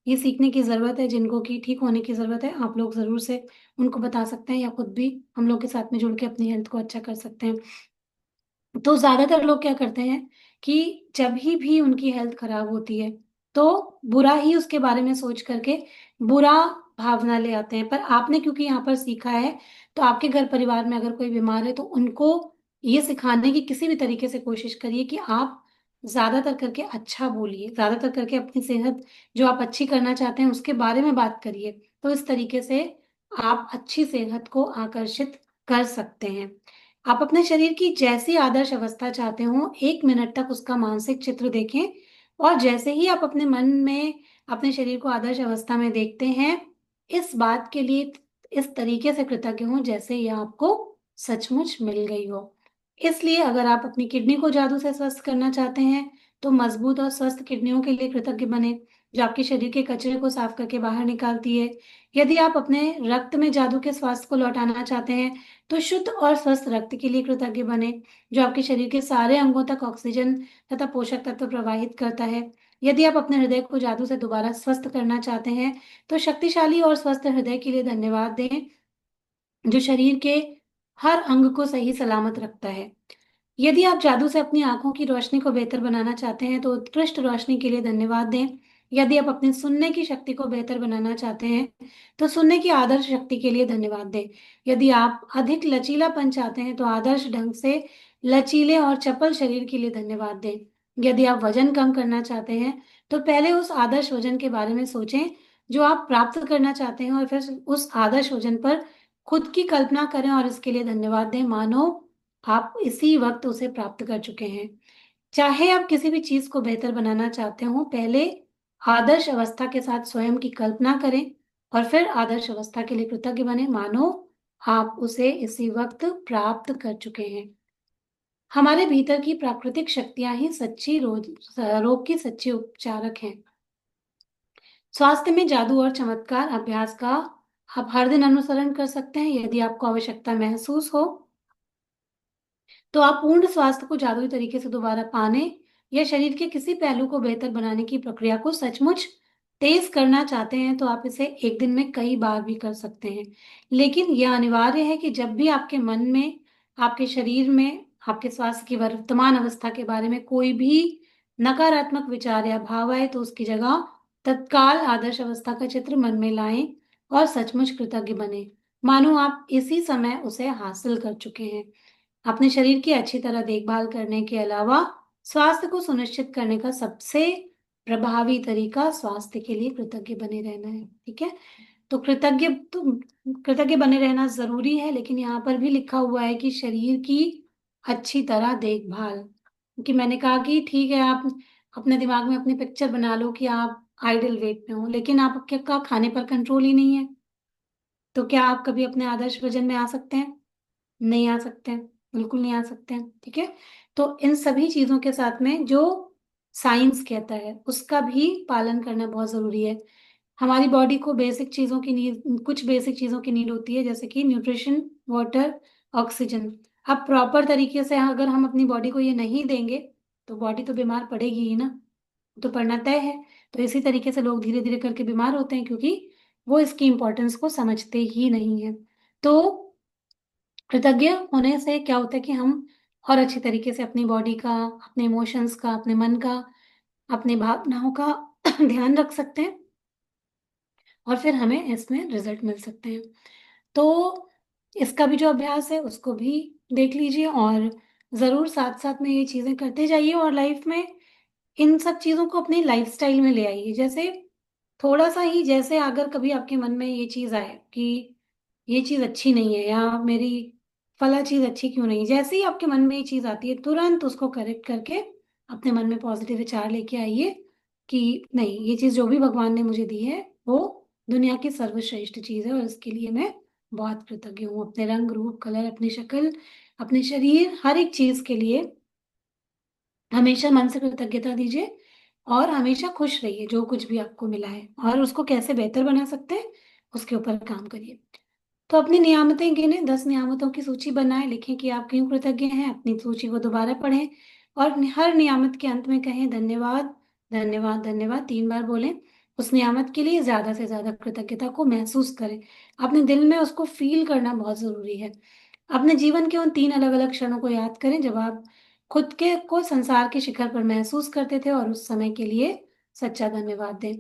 ये सीखने की ज़रूरत है, जिनको कि ठीक होने की ज़रूरत है, आप लोग ज़रूर से उनको बता सकते हैं, या खुद भी हम लोग के साथ में जुड़ के अपनी हेल्थ को अच्छा कर सकते हैं। तो ज़्यादातर लोग क्या करते हैं कि जब भी उनकी हेल्थ खराब होती है तो बुरा ही उसके बारे में सोच करके बुरा भावना ले आते हैं। पर आपने क्योंकि यहाँ पर सीखा है, तो आपके घर परिवार में अगर कोई बीमार है तो उनको ये सिखाने की किसी भी तरीके से कोशिश करिए कि आप ज्यादातर करके अच्छा बोलिए, ज्यादातर करके अपनी सेहत जो आप अच्छी करना चाहते हैं उसके बारे में बात करिए। तो इस तरीके से आप अच्छी सेहत को आकर्षित कर सकते हैं। आप अपने शरीर की जैसी आदर्श अवस्था चाहते हो, 1 मिनट तक उसका मानसिक चित्र देखें, और जैसे ही आप अपने मन में अपने शरीर को आदर्श अवस्था में देखते हैं, इस बात के लिए इस तरीके से कृतज्ञ हो जैसे ये आपको सचमुच मिल गई हो। इसलिए अगर आप अपनी किडनी को जादू से स्वस्थ करना चाहते हैं तो मजबूत और स्वस्थ किडनियों के लिए कृतज्ञ बने, जो आपके शरीर के कचरे को साफ करके बाहर निकालती है। यदि आप अपने रक्त में जादू के स्वास्थ्य को लौटाना चाहते हैं तो शुद्ध और स्वस्थ रक्त के लिए कृतज्ञ बने, जो आपके शरीर के सारे अंगों तक ऑक्सीजन तथा पोषक तत्व प्रवाहित करता है। यदि आप अपने हृदय को जादू से दोबारा स्वस्थ करना चाहते हैं तो शक्तिशाली और स्वस्थ हृदय के लिए धन्यवाद दें, जो शरीर के हर अंग को सही सलामत रखता है। यदि आप जादू से अपनी आंखों की रोशनी को बेहतर बनाना चाहते हैं तो उत्कृष्ट रोशनी के लिए धन्यवाद दें। यदि आप अपने सुनने की शक्ति को बेहतर बनाना चाहते हैं तो सुनने की आदर्श शक्ति के लिए धन्यवाद दें। यदि आप अधिक लचीलापन चाहते हैं तो आदर्श ढंग से लचीले और चपल शरीर के लिए धन्यवाद दें। यदि आप वजन कम करना चाहते हैं तो पहले उस आदर्श वजन के बारे में सोचें जो आप प्राप्त करना चाहते हैं, और फिर उस आदर्श वजन पर खुद की कल्पना करें और इसके लिए धन्यवाद दें, मानो आप इसी वक्त उसे प्राप्त कर चुके हैं। चाहे आप किसी भी चीज को बेहतर बनाना चाहते हो, पहले आदर्श अवस्था के साथ स्वयं की कल्पना करें और फिर आदर्श अवस्था के लिए कृतज्ञ बने, मानो आप उसे इसी वक्त प्राप्त कर चुके हैं। हमारे भीतर की प्राकृतिक शक्तियां ही सच्ची रोग की सच्ची उपचारक हैं। स्वास्थ्य में जादू और चमत्कार अभ्यास का आप हर दिन अनुसरण कर सकते हैं। यदि आपको आवश्यकता महसूस हो तो आप पूर्ण स्वास्थ्य को जादुई तरीके से दोबारा पाने या शरीर के किसी पहलू को बेहतर बनाने की प्रक्रिया को सचमुच तेज करना चाहते हैं तो आप इसे एक दिन में कई बार भी कर सकते हैं। लेकिन यह अनिवार्य है कि जब भी आपके मन में, आपके शरीर में, आपके स्वास्थ्य की वर्तमान अवस्था के बारे में कोई भी नकारात्मक विचार या भाव आए तो उसकी जगह तत्काल आदर्श अवस्था का चित्र मन में लाएं और सचमुच कृतज्ञ बने, मानो आप इसी समय उसे हासिल कर चुके हैं। अपने शरीर की अच्छी तरह देखभाल करने के अलावा स्वास्थ्य को सुनिश्चित करने का सबसे प्रभावी तरीका स्वास्थ्य के लिए कृतज्ञ बने रहना है। ठीक है, तो कृतज्ञ बने रहना जरूरी है, लेकिन यहाँ पर भी लिखा हुआ है कि शरीर की अच्छी तरह देखभाल। क्योंकि मैंने कहा कि ठीक है, आप अपने दिमाग में अपनी पिक्चर बना लो कि आप आइडल वेट में हो, लेकिन आपके का खाने पर कंट्रोल ही नहीं है, तो क्या आप कभी अपने आदर्श वजन में आ सकते हैं? नहीं आ सकते हैं, बिल्कुल नहीं आ सकते हैं। ठीक है, तो इन सभी चीजों के साथ में जो साइंस कहता है उसका भी पालन करना बहुत जरूरी है। हमारी बॉडी को बेसिक चीजों की नीड, कुछ बेसिक चीजों की नीड होती है, जैसे कि न्यूट्रिशन, वाटर, ऑक्सीजन। अब प्रॉपर तरीके से अगर हम अपनी बॉडी को ये नहीं देंगे तो बॉडी तो बीमार पड़ेगी ही ना, तो पड़ना तय है। तो इसी तरीके से लोग धीरे धीरे करके बीमार होते हैं, क्योंकि वो इसकी इंपॉर्टेंस को समझते ही नहीं है। तो कृतज्ञ होने से क्या होता है कि हम और अच्छी तरीके से अपनी बॉडी का, अपने इमोशंस का, अपने मन का, अपनी भावनाओं का ध्यान रख सकते हैं और फिर हमें इसमें रिजल्ट मिल सकते हैं। तो इसका भी जो अभ्यास है उसको भी देख लीजिए और ज़रूर साथ साथ में ये चीज़ें करते जाइए और लाइफ में इन सब चीज़ों को अपनी लाइफस्टाइल में ले आइए। जैसे थोड़ा सा ही, जैसे अगर कभी आपके मन में ये चीज़ आए कि ये चीज़ अच्छी नहीं है या मेरी फला चीज़ अच्छी क्यों नहीं, जैसे ही आपके मन में ये चीज़ आती है तुरंत उसको करेक्ट करके अपने मन में पॉजिटिव विचार लेके आइए कि नहीं, ये चीज़ जो भी भगवान ने मुझे दी है वो दुनिया की सर्वश्रेष्ठ चीज़ है और इसके लिए मैं बहुत कृतज्ञ हूँ। अपने रंग, रूप, कलर, अपनी शक्ल, अपने शरीर, हर एक चीज़ के लिए हमेशा मन से कृतज्ञता दीजिए और हमेशा खुश रहिए जो कुछ भी आपको मिला है, और उसको कैसे बेहतर बना सकते हैं उसके ऊपर काम करिए। तो अपनी नियामतें गिने, 10 नियामतों की सूची बनाएं, लिखें कि आप क्यों कृतज्ञ हैं, अपनी सूची को दोबारा पढ़ें और हर नियामत के अंत में कहें धन्यवाद, धन्यवाद, धन्यवाद 3 बार बोलें। उस नियामत के लिए ज्यादा से ज्यादा कृतज्ञता को महसूस करें, अपने दिल में उसको फील करना बहुत जरूरी है। अपने जीवन के उन 3 अलग अलग क्षणों को याद करें जब आप खुद के को संसार के शिखर पर महसूस करते थे और उस समय के लिए सच्चा धन्यवाद दें।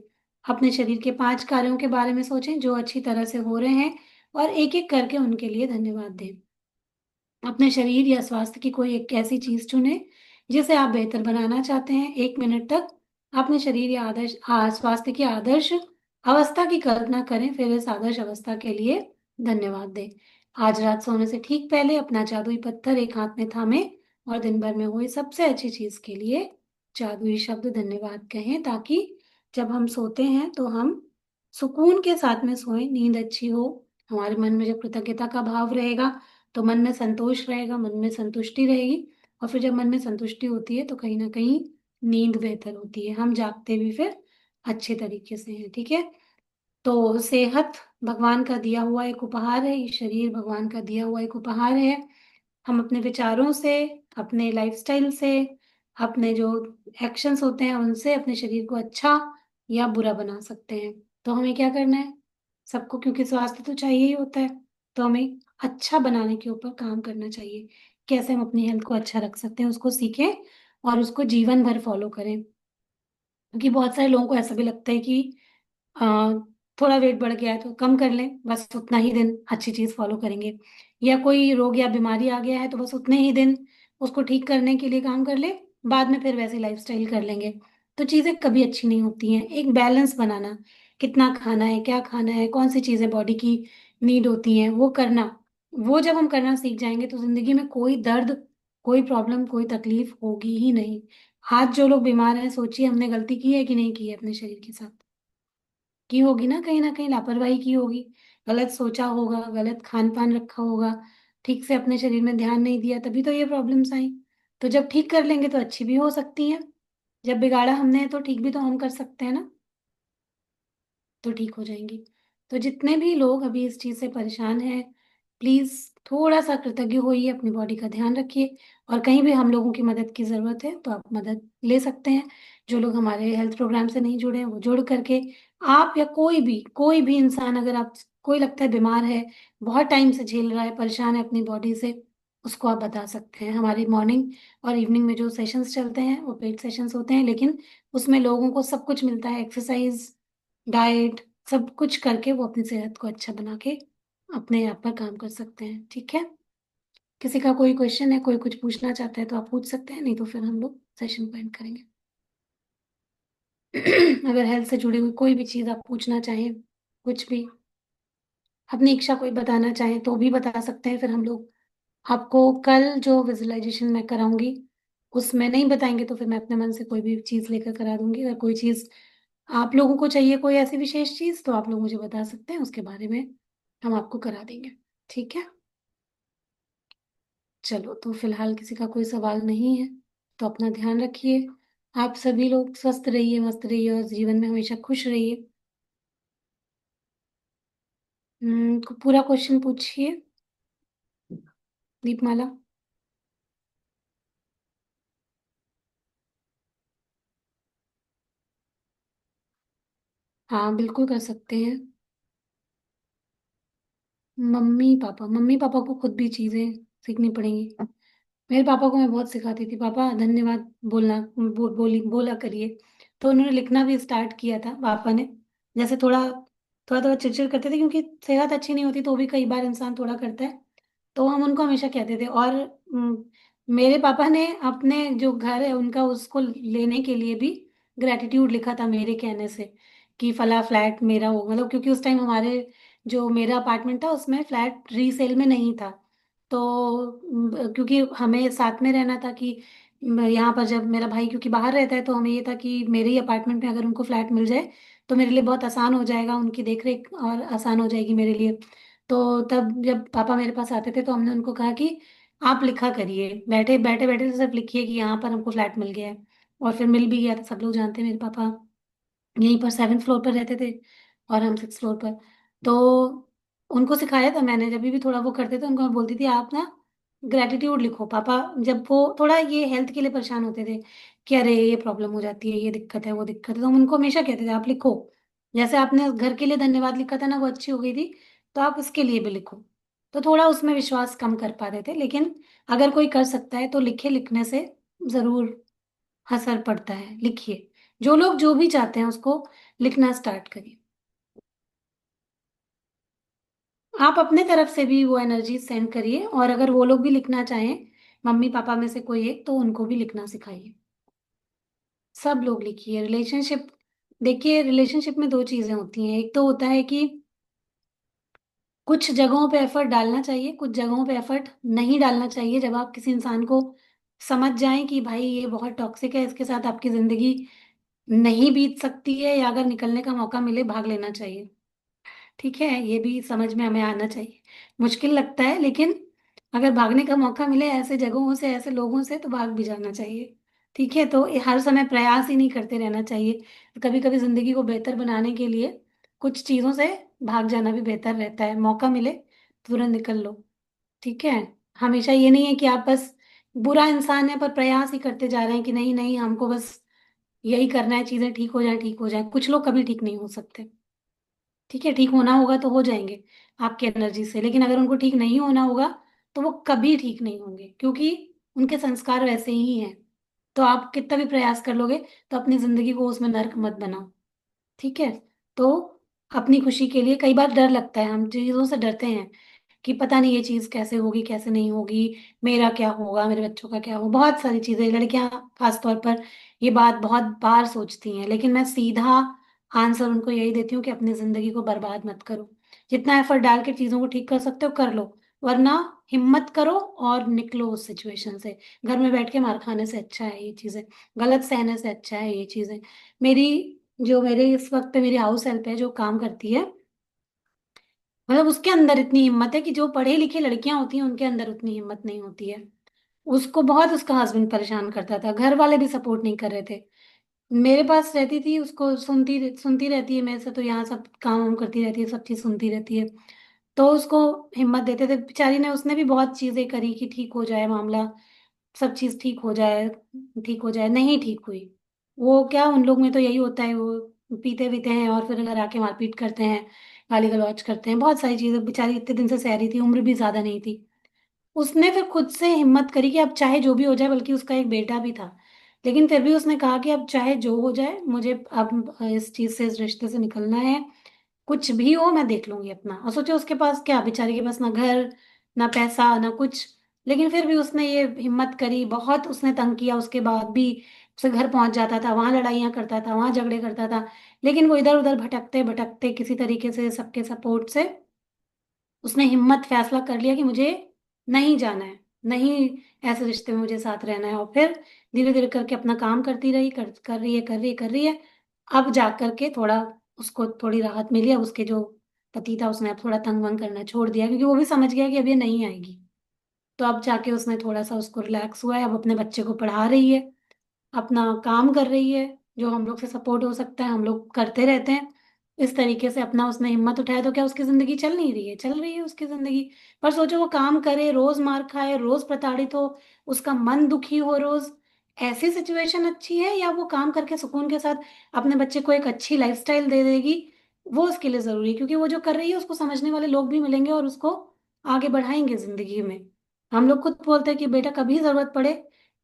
अपने शरीर के 5 कार्यों के बारे में सोचें जो अच्छी तरह से हो रहे हैं और एक एक करके उनके लिए धन्यवाद दें। अपने शरीर या स्वास्थ्य की कोई एक ऐसी चीज चुनें जिसे आप बेहतर बनाना चाहते हैं। 1 मिनट तक अपने शरीर या स्वास्थ्य की आदर्श अवस्था की कल्पना करें, फिर इस आदर्श अवस्था के लिए धन्यवाद दें। आज रात सोने से ठीक पहले अपना जादुई पत्थर एक हाथ में थामें और दिन भर में हुई सबसे अच्छी चीज के लिए जादुई शब्द धन्यवाद कहें, ताकि जब हम सोते हैं तो हम सुकून के साथ में सोएं, नींद अच्छी हो। हमारे मन में जब कृतज्ञता का भाव रहेगा तो मन में संतोष रहेगा, मन में संतुष्टि रहेगी, और फिर जब मन में संतुष्टि होती है तो कहीं ना कहीं नींद बेहतर होती है, हम जागते भी फिर अच्छे तरीके से हैं। ठीक है, तो सेहत भगवान का दिया हुआ एक उपहार है, ये शरीर भगवान का दिया हुआ एक उपहार है। हम अपने विचारों से, अपने लाइफस्टाइल से, अपने जो एक्शंस होते हैं उनसे अपने शरीर को अच्छा या बुरा बना सकते हैं। तो हमें क्या करना है, सबको, क्योंकि स्वास्थ्य तो चाहिए ही होता है, तो हमें अच्छा बनाने के ऊपर काम करना चाहिए। कैसे हम अपनी हेल्थ को अच्छा रख सकते हैं उसको सीखें और उसको जीवन भर फॉलो करें। क्योंकि बहुत सारे लोगों को ऐसा भी लगता है कि आ, थोड़ा वेट बढ़ गया है तो कम कर लें, बस उतना ही दिन अच्छी चीज फॉलो करेंगे, या कोई रोग या बीमारी आ गया है तो बस उतने ही दिन उसको ठीक करने के लिए काम कर ले, बाद में फिर वैसे लाइफस्टाइल कर लेंगे। तो चीजें कभी अच्छी नहीं होती हैं। एक बैलेंस बनाना, कितना खाना है, क्या खाना है, कौन सी चीजें बॉडी की नीड होती हैं वो करना, वो जब हम करना सीख जाएंगे तो जिंदगी में कोई दर्द, कोई प्रॉब्लम, कोई तकलीफ होगी ही नहीं। आज जो लोग बीमार हैं, सोचिए हमने गलती की है कि नहीं की है अपने शरीर के साथ। की होगी ना कहीं लापरवाही की होगी, गलत सोचा होगा, गलत खान पान रखा होगा, ठीक से अपने शरीर में ध्यान नहीं दिया, तभी तो ये प्रॉब्लम्स आई। तो जब ठीक कर लेंगे तो अच्छी भी हो सकती है। जब बिगाड़ा हमने है तो ठीक भी तो हम कर सकते हैं ना, तो ठीक हो जाएंगी। तो जितने भी लोग अभी इस चीज़ से परेशान हैं, प्लीज़ थोड़ा सा कृतज्ञ होइए, अपनी बॉडी का ध्यान रखिए। और कहीं भी हम लोगों की मदद की ज़रूरत है तो आप मदद ले सकते हैं। जो लोग हमारे हेल्थ प्रोग्राम से नहीं जुड़े हैं वो जुड़ करके, आप या कोई भी इंसान, अगर आप कोई लगता है बीमार है, बहुत टाइम से झेल रहा है, परेशान है अपनी बॉडी से, उसको आप बता सकते हैं। हमारी मॉर्निंग और इवनिंग में जो सेशंस चलते हैं वो पेड सेशंस होते हैं, लेकिन उसमें लोगों को सब कुछ मिलता है, एक्सरसाइज, डाइट, सब कुछ करके वो अपनी सेहत को अच्छा बना के अपने आप पर काम कर सकते हैं। ठीक है, किसी का कोई क्वेश्चन है, कोई कुछ पूछना चाहता है तो आप पूछ सकते हैं, नहीं तो फिर हम लोग सेशन को एंड करेंगे। अगर हेल्थ से जुड़ी हुई कोई भी चीज़ आप पूछना चाहें, कुछ भी अपनी इच्छा कोई बताना चाहें तो भी बता सकते हैं। फिर हम लोग आपको कल जो विजुअलाइजेशन मैं कराऊंगी उसमें नहीं बताएंगे तो फिर मैं अपने मन से कोई भी चीज़ लेकर करा दूंगी। अगर कोई चीज़ आप लोगों को चाहिए, कोई ऐसी विशेष चीज़, तो आप लोग मुझे बता सकते हैं, उसके बारे में हम आपको करा देंगे। ठीक है, चलो तो फिलहाल किसी का कोई सवाल नहीं है, तो अपना ध्यान रखिए। आप सभी लोग स्वस्थ रहिए, मस्त रहिए और जीवन में हमेशा खुश रहिए। पूरा क्वेश्चन पूछिए दीपमाला। हाँ बिल्कुल कर सकते हैं। मम्मी पापा को खुद भी चीज़ें सीखनी पड़ेंगी। मेरे पापा को मैं बहुत सिखाती थी, पापा धन्यवाद बोलना, बोला करिए। तो उन्होंने लिखना भी स्टार्ट किया था पापा ने। जैसे थोड़ा थोड़ा थोड़ा चिड़चिड़ करते थे, क्योंकि सेहत अच्छी नहीं होती तो भी कई बार इंसान थोड़ा करता है। तो हम उनको हमेशा कहते थे। और मेरे पापा ने अपने जो घर है उनका, उसको लेने के लिए भी ग्रेटिट्यूड लिखा था मेरे कहने से, कि फला फ्लैट मेरा हो, मतलब क्योंकि उस टाइम हमारे जो मेरा अपार्टमेंट था उसमें फ्लैट रीसेल में नहीं था। तो क्योंकि हमें साथ में रहना था कि यहाँ पर जब मेरा भाई क्योंकि बाहर रहता है तो हमें ये था कि मेरे ही अपार्टमेंट में अगर उनको फ्लैट मिल जाए तो मेरे लिए बहुत आसान हो जाएगा, उनकी देख रेख और आसान हो जाएगी मेरे लिए। तो तब जब पापा मेरे पास आते थे तो हमने उनको कहा कि आप लिखा करिए, बैठे बैठे बैठे तो सिर्फ लिखिए कि यहाँ पर हमको फ्लैट मिल गया है। और फिर मिल भी गया था। सब लोग जानते हैं मेरे पापा यहीं पर 7th फ्लोर पर रहते थे और हम 6th फ्लोर पर। तो उनको सिखाया था मैंने, जब भी थोड़ा वो करते थे उनको मैं बोलती थी आप ना ग्रेटिट्यूड लिखो। पापा जब वो थोड़ा ये हेल्थ के लिए परेशान होते थे कि अरे ये प्रॉब्लम हो जाती है, ये दिक्कत है, वो दिक्कत है, तो हम उनको हमेशा कहते थे आप लिखो। जैसे आपने घर के लिए धन्यवाद लिखा था ना, वो अच्छी हो गई थी, तो आप इसके लिए भी लिखो। तो थोड़ा उसमें विश्वास कम कर पाते थे, लेकिन अगर कोई कर सकता है तो लिखे, लिखने से जरूर असर पड़ता है। लिखिए, जो लोग जो भी चाहते हैं उसको लिखना स्टार्ट करिए। आप अपने तरफ से भी वो एनर्जी सेंड करिए, और अगर वो लोग भी लिखना चाहें, मम्मी पापा में से कोई एक, तो उनको भी लिखना सिखाइए। सब लोग लिखिए। रिलेशनशिप, देखिए रिलेशनशिप में दो चीजें होती हैं। एक तो होता है कि कुछ जगहों पे एफर्ट डालना चाहिए, कुछ जगहों पे एफर्ट नहीं डालना चाहिए। जब आप किसी इंसान को समझ जाएं कि भाई ये बहुत टॉक्सिक है, इसके साथ आपकी जिंदगी नहीं बीत सकती है, या अगर निकलने का मौका मिले भाग लेना चाहिए। ठीक है, ये भी समझ में हमें आना चाहिए। मुश्किल लगता है, लेकिन अगर भागने का मौका मिले ऐसे जगहों से, ऐसे लोगों से, तो भाग भी जाना चाहिए। ठीक है, तो ये हर समय प्रयास ही नहीं करते रहना चाहिए। कभी कभी जिंदगी को बेहतर बनाने के लिए कुछ चीजों से भाग जाना भी बेहतर रहता है। मौका मिले तुरंत निकल लो। ठीक है, हमेशा ये नहीं है कि आप बस बुरा इंसान है पर प्रयास ही करते जा रहे हैं कि नहीं नहीं हमको बस यही करना है, चीजें ठीक हो जाए, ठीक हो जाए। कुछ लोग कभी ठीक नहीं हो सकते। ठीक है, ठीक होना होगा तो हो जाएंगे आपकी एनर्जी से, लेकिन अगर उनको ठीक नहीं होना होगा तो वो कभी ठीक नहीं होंगे, क्योंकि उनके संस्कार वैसे ही हैं। तो आप कितना भी प्रयास कर लोगे तो अपनी जिंदगी को उसमें नर्क मत बनाओ। ठीक है, तो अपनी खुशी के लिए कई बार डर लगता है, हम चीजों से डरते हैं कि पता नहीं ये चीज कैसे होगी, कैसे नहीं होगी, मेरा क्या होगा, मेरे बच्चों का क्या होगा। बहुत सारी चीजें लड़कियां खास तौर पर ये बात बहुत बार सोचती हैं, लेकिन मैं सीधा आंसर उनको यही देती हूँ कि अपनी जिंदगी को बर्बाद मत करो। जितना एफर्ट डाल के चीजों को ठीक कर सकते हो कर लो, वरना हिम्मत करो और निकलो उस सिचुएशन से। घर में बैठ के मार खाने से अच्छा है ये चीजें, गलत सहने से अच्छा है ये चीजें। मेरी जो मेरे इस वक्त पे मेरी हाउस हेल्प है, जो काम करती है, मतलब उसके अंदर इतनी हिम्मत है कि जो पढ़े लिखे लड़कियां होती हैं उनके अंदर उतनी हिम्मत नहीं होती है। उसको बहुत उसका हस्बैंड परेशान करता था, घर वाले भी सपोर्ट नहीं कर रहे थे। मेरे पास रहती थी, उसको सुनती सुनती रहती है मेरे से, तो यहाँ सब काम वाम करती रहती है, सब चीज सुनती रहती है। तो उसको हिम्मत देते थे बेचारी ने, उसने भी बहुत चीजें करी कि ठीक हो जाए मामला, सब चीज ठीक हो जाए, ठीक हो जाए, नहीं ठीक हुई। वो क्या, उन लोग में तो यही होता है, वो पीते पीते हैं और फिर घर आके मारपीट करते हैं, गाली गलौज करते हैं, बहुत सारी चीजें। बेचारी इतने दिन से सह रही थी, उम्र भी ज्यादा नहीं थी। उसने फिर खुद से हिम्मत करी कि अब चाहे जो भी हो जाए, बल्कि उसका एक बेटा भी था, लेकिन फिर भी उसने कहा कि अब चाहे जो हो जाए, मुझे अब इस चीज से, इस रिश्ते से निकलना है। कुछ भी हो मैं देख लूंगी अपना। और सोचो उसके पास क्या, बेचारी के पास ना घर, ना पैसा, ना कुछ, लेकिन फिर भी उसने ये हिम्मत करी। बहुत उसने तंग किया, उसके बाद भी उसे घर पहुंच जाता था, वहां लड़ाइयाँ करता था, वहां झगड़े करता था, लेकिन वो इधर उधर भटकते भटकते किसी तरीके से सबके सपोर्ट से उसने हिम्मत, फैसला कर लिया कि मुझे नहीं जाना है, नहीं, ऐसे रिश्ते में मुझे साथ रहना है। और फिर धीरे धीरे करके अपना काम करती रही, कर रही है, कर रही है, कर रही है। अब जा करके थोड़ा उसको थोड़ी राहत मिली है। उसके जो पति था उसने अब थोड़ा तंग वंग करना छोड़ दिया, क्योंकि वो भी समझ गया कि अब ये नहीं आएगी। तो अब जाके उसने थोड़ा सा, उसको रिलैक्स हुआ है, अब अपने बच्चे को पढ़ा रही है, अपना काम कर रही है। जो हम लोग से सपोर्ट हो सकता है हम लोग करते रहते हैं। इस तरीके से अपना उसने हिम्मत उठाया, तो क्या उसकी जिंदगी चल नहीं रही है? चल रही है उसकी जिंदगी। पर सोचो, वो काम करे, रोज मार खाए, रोज प्रताड़ित हो, उसका मन दुखी हो रोज, ऐसी सिचुएशन अच्छी है? या वो काम करके सुकून के साथ अपने बच्चे को एक अच्छी लाइफस्टाइल दे देगी, वो उसके लिए जरूरी है। क्योंकि वो जो कर रही है उसको समझने वाले लोग भी मिलेंगे और उसको आगे बढ़ाएंगे जिंदगी में। हम लोग खुद बोलते हैं कि बेटा कभी जरूरत पड़े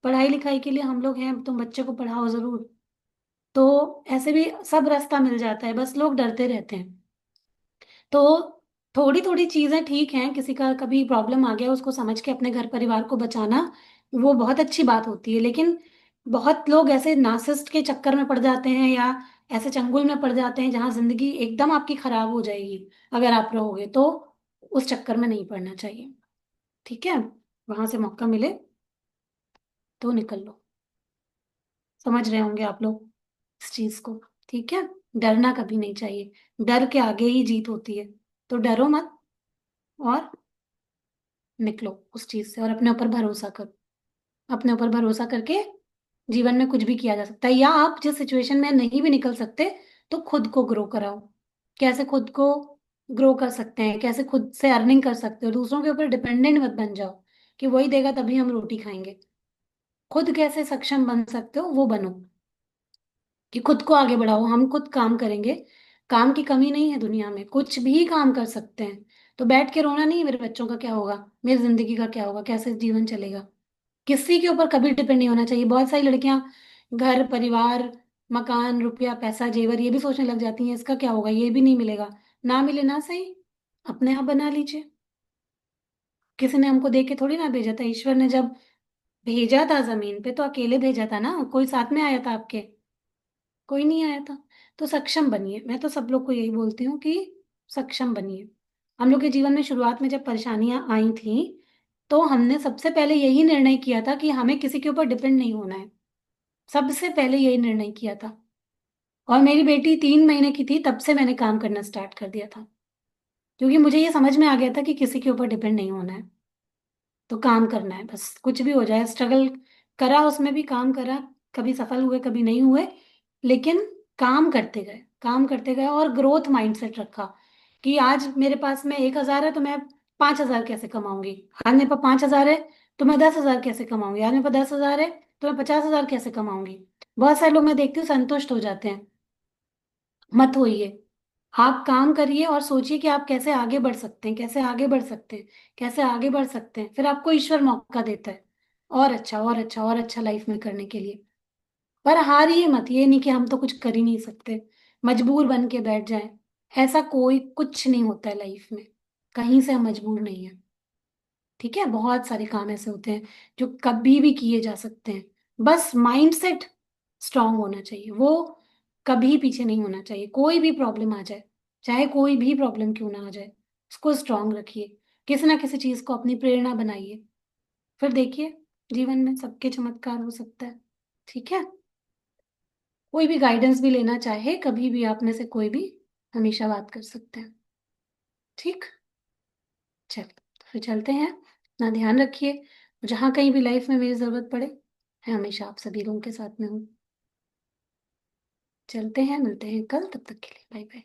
पढ़ाई लिखाई के लिए, हम लोग हैं, तुम बच्चे को पढ़ाओ जरूर। तो ऐसे भी सब रास्ता मिल जाता है, बस लोग डरते रहते हैं। तो थोड़ी थोड़ी चीजें ठीक हैं, किसी का कभी प्रॉब्लम आ गया, उसको समझ के अपने घर परिवार को बचाना, वो बहुत अच्छी बात होती है। लेकिन बहुत लोग ऐसे नार्सिसिस्ट के चक्कर में पड़ जाते हैं, या ऐसे चंगुल में पड़ जाते हैं जहां जिंदगी एकदम आपकी खराब हो जाएगी अगर आप रहोगे तो। उस चक्कर में नहीं पड़ना चाहिए, ठीक है? वहां से मौका मिले तो निकल लो। समझ रहे होंगे आप लोग इस चीज को, ठीक है? डरना कभी नहीं चाहिए, डर के आगे ही जीत होती है। तो डरो मत, और निकलो उस चीज से, और अपने ऊपर भरोसा करो। अपने ऊपर भरोसा करके जीवन में कुछ भी किया जा सकता है। या आप जिस सिचुएशन में नहीं भी निकल सकते, तो खुद को ग्रो कराओ। कैसे खुद को ग्रो कर सकते हैं, कैसे खुद से अर्निंग कर सकते हो, दूसरों के ऊपर डिपेंडेंट मत बन जाओ कि वही देगा तभी हम रोटी खाएंगे। खुद कैसे सक्षम बन सकते हो वो बनो, कि खुद को आगे बढ़ाओ। हम खुद काम करेंगे, काम की कमी नहीं है दुनिया में, कुछ भी काम कर सकते हैं। तो बैठ के रोना नहीं है मेरे बच्चों का क्या होगा, मेरी जिंदगी का क्या होगा, कैसे जीवन चलेगा। किसी के ऊपर कभी डिपेंड नहीं होना चाहिए। बहुत सारी लड़कियां घर परिवार, मकान, रुपया, पैसा, जेवर, ये भी सोचने लग जाती हैं इसका क्या होगा, ये भी नहीं मिलेगा। ना मिले ना सही, अपने आप बना लीजिए। किसी ने हमको देख के थोड़ी ना भेजा था, ईश्वर ने जब भेजा था जमीन पे तो अकेले भेजा था ना, कोई साथ में आया था आपके? कोई नहीं आया था। तो सक्षम बनिए, मैं तो सब लोग को यही बोलती हूँ कि सक्षम बनिए। हम लोग के जीवन में शुरुआत में जब परेशानियां आई थी, तो हमने सबसे पहले यही निर्णय किया था कि हमें किसी के ऊपर डिपेंड नहीं होना है। सबसे पहले यही निर्णय किया था। और मेरी बेटी 3 महीने की थी तब से मैंने काम करना स्टार्ट कर दिया था, क्योंकि मुझे ये समझ में आ गया था कि किसी के ऊपर डिपेंड नहीं होना है। तो काम करना है बस, कुछ भी हो जाए। स्ट्रगल करा, उसमें भी काम करा, कभी सफल हुए कभी नहीं हुए, लेकिन काम करते गए, काम करते गए, और ग्रोथ माइंडसेट रखा कि आज मेरे पास में 1,000 है तो मैं 5,000 कैसे कमाऊंगी। आज मेरे पास 5,000 है तो मैं 10,000 कैसे कमाऊंगी। आज मेरे पास 10,000 है तो मैं 50,000 कैसे कमाऊंगी। बहुत सारे लोग मैं देखती हूँ संतुष्ट हो जाते हैं, मत होइए। आप काम करिए और सोचिए कि आप कैसे आगे बढ़ सकते हैं, कैसे आगे बढ़ सकते हैं, कैसे आगे बढ़ सकते हैं। फिर आपको ईश्वर मौका देता है और अच्छा और अच्छा और अच्छा लाइफ में करने के लिए। पर हारिए मत, ये नहीं कि हम तो कुछ कर ही नहीं सकते, मजबूर बन के बैठ जाएं। ऐसा कोई कुछ नहीं होता है लाइफ में, कहीं से हम मजबूर नहीं है, ठीक है? बहुत सारे काम ऐसे होते हैं जो कभी भी किए जा सकते हैं। बस माइंडसेट स्ट्रांग होना चाहिए, वो कभी पीछे नहीं होना चाहिए। कोई भी प्रॉब्लम आ जाए, चाहे कोई भी प्रॉब्लम क्यों ना आ जाए, उसको स्ट्रांग रखिए। किसी ना किसी चीज को अपनी प्रेरणा बनाइए, फिर देखिए जीवन में सबके चमत्कार हो सकता है, ठीक है? कोई भी गाइडेंस भी लेना चाहे कभी भी आप में से कोई भी हमेशा बात कर सकते हैं। ठीक, चल तो फिर चलते हैं। अपना ध्यान रखिए। जहाँ कहीं भी लाइफ में मेरी जरूरत पड़े, मैं हमेशा आप सभी लोगों के साथ में हूँ। चलते हैं, मिलते हैं कल, तब तक के लिए बाय बाय।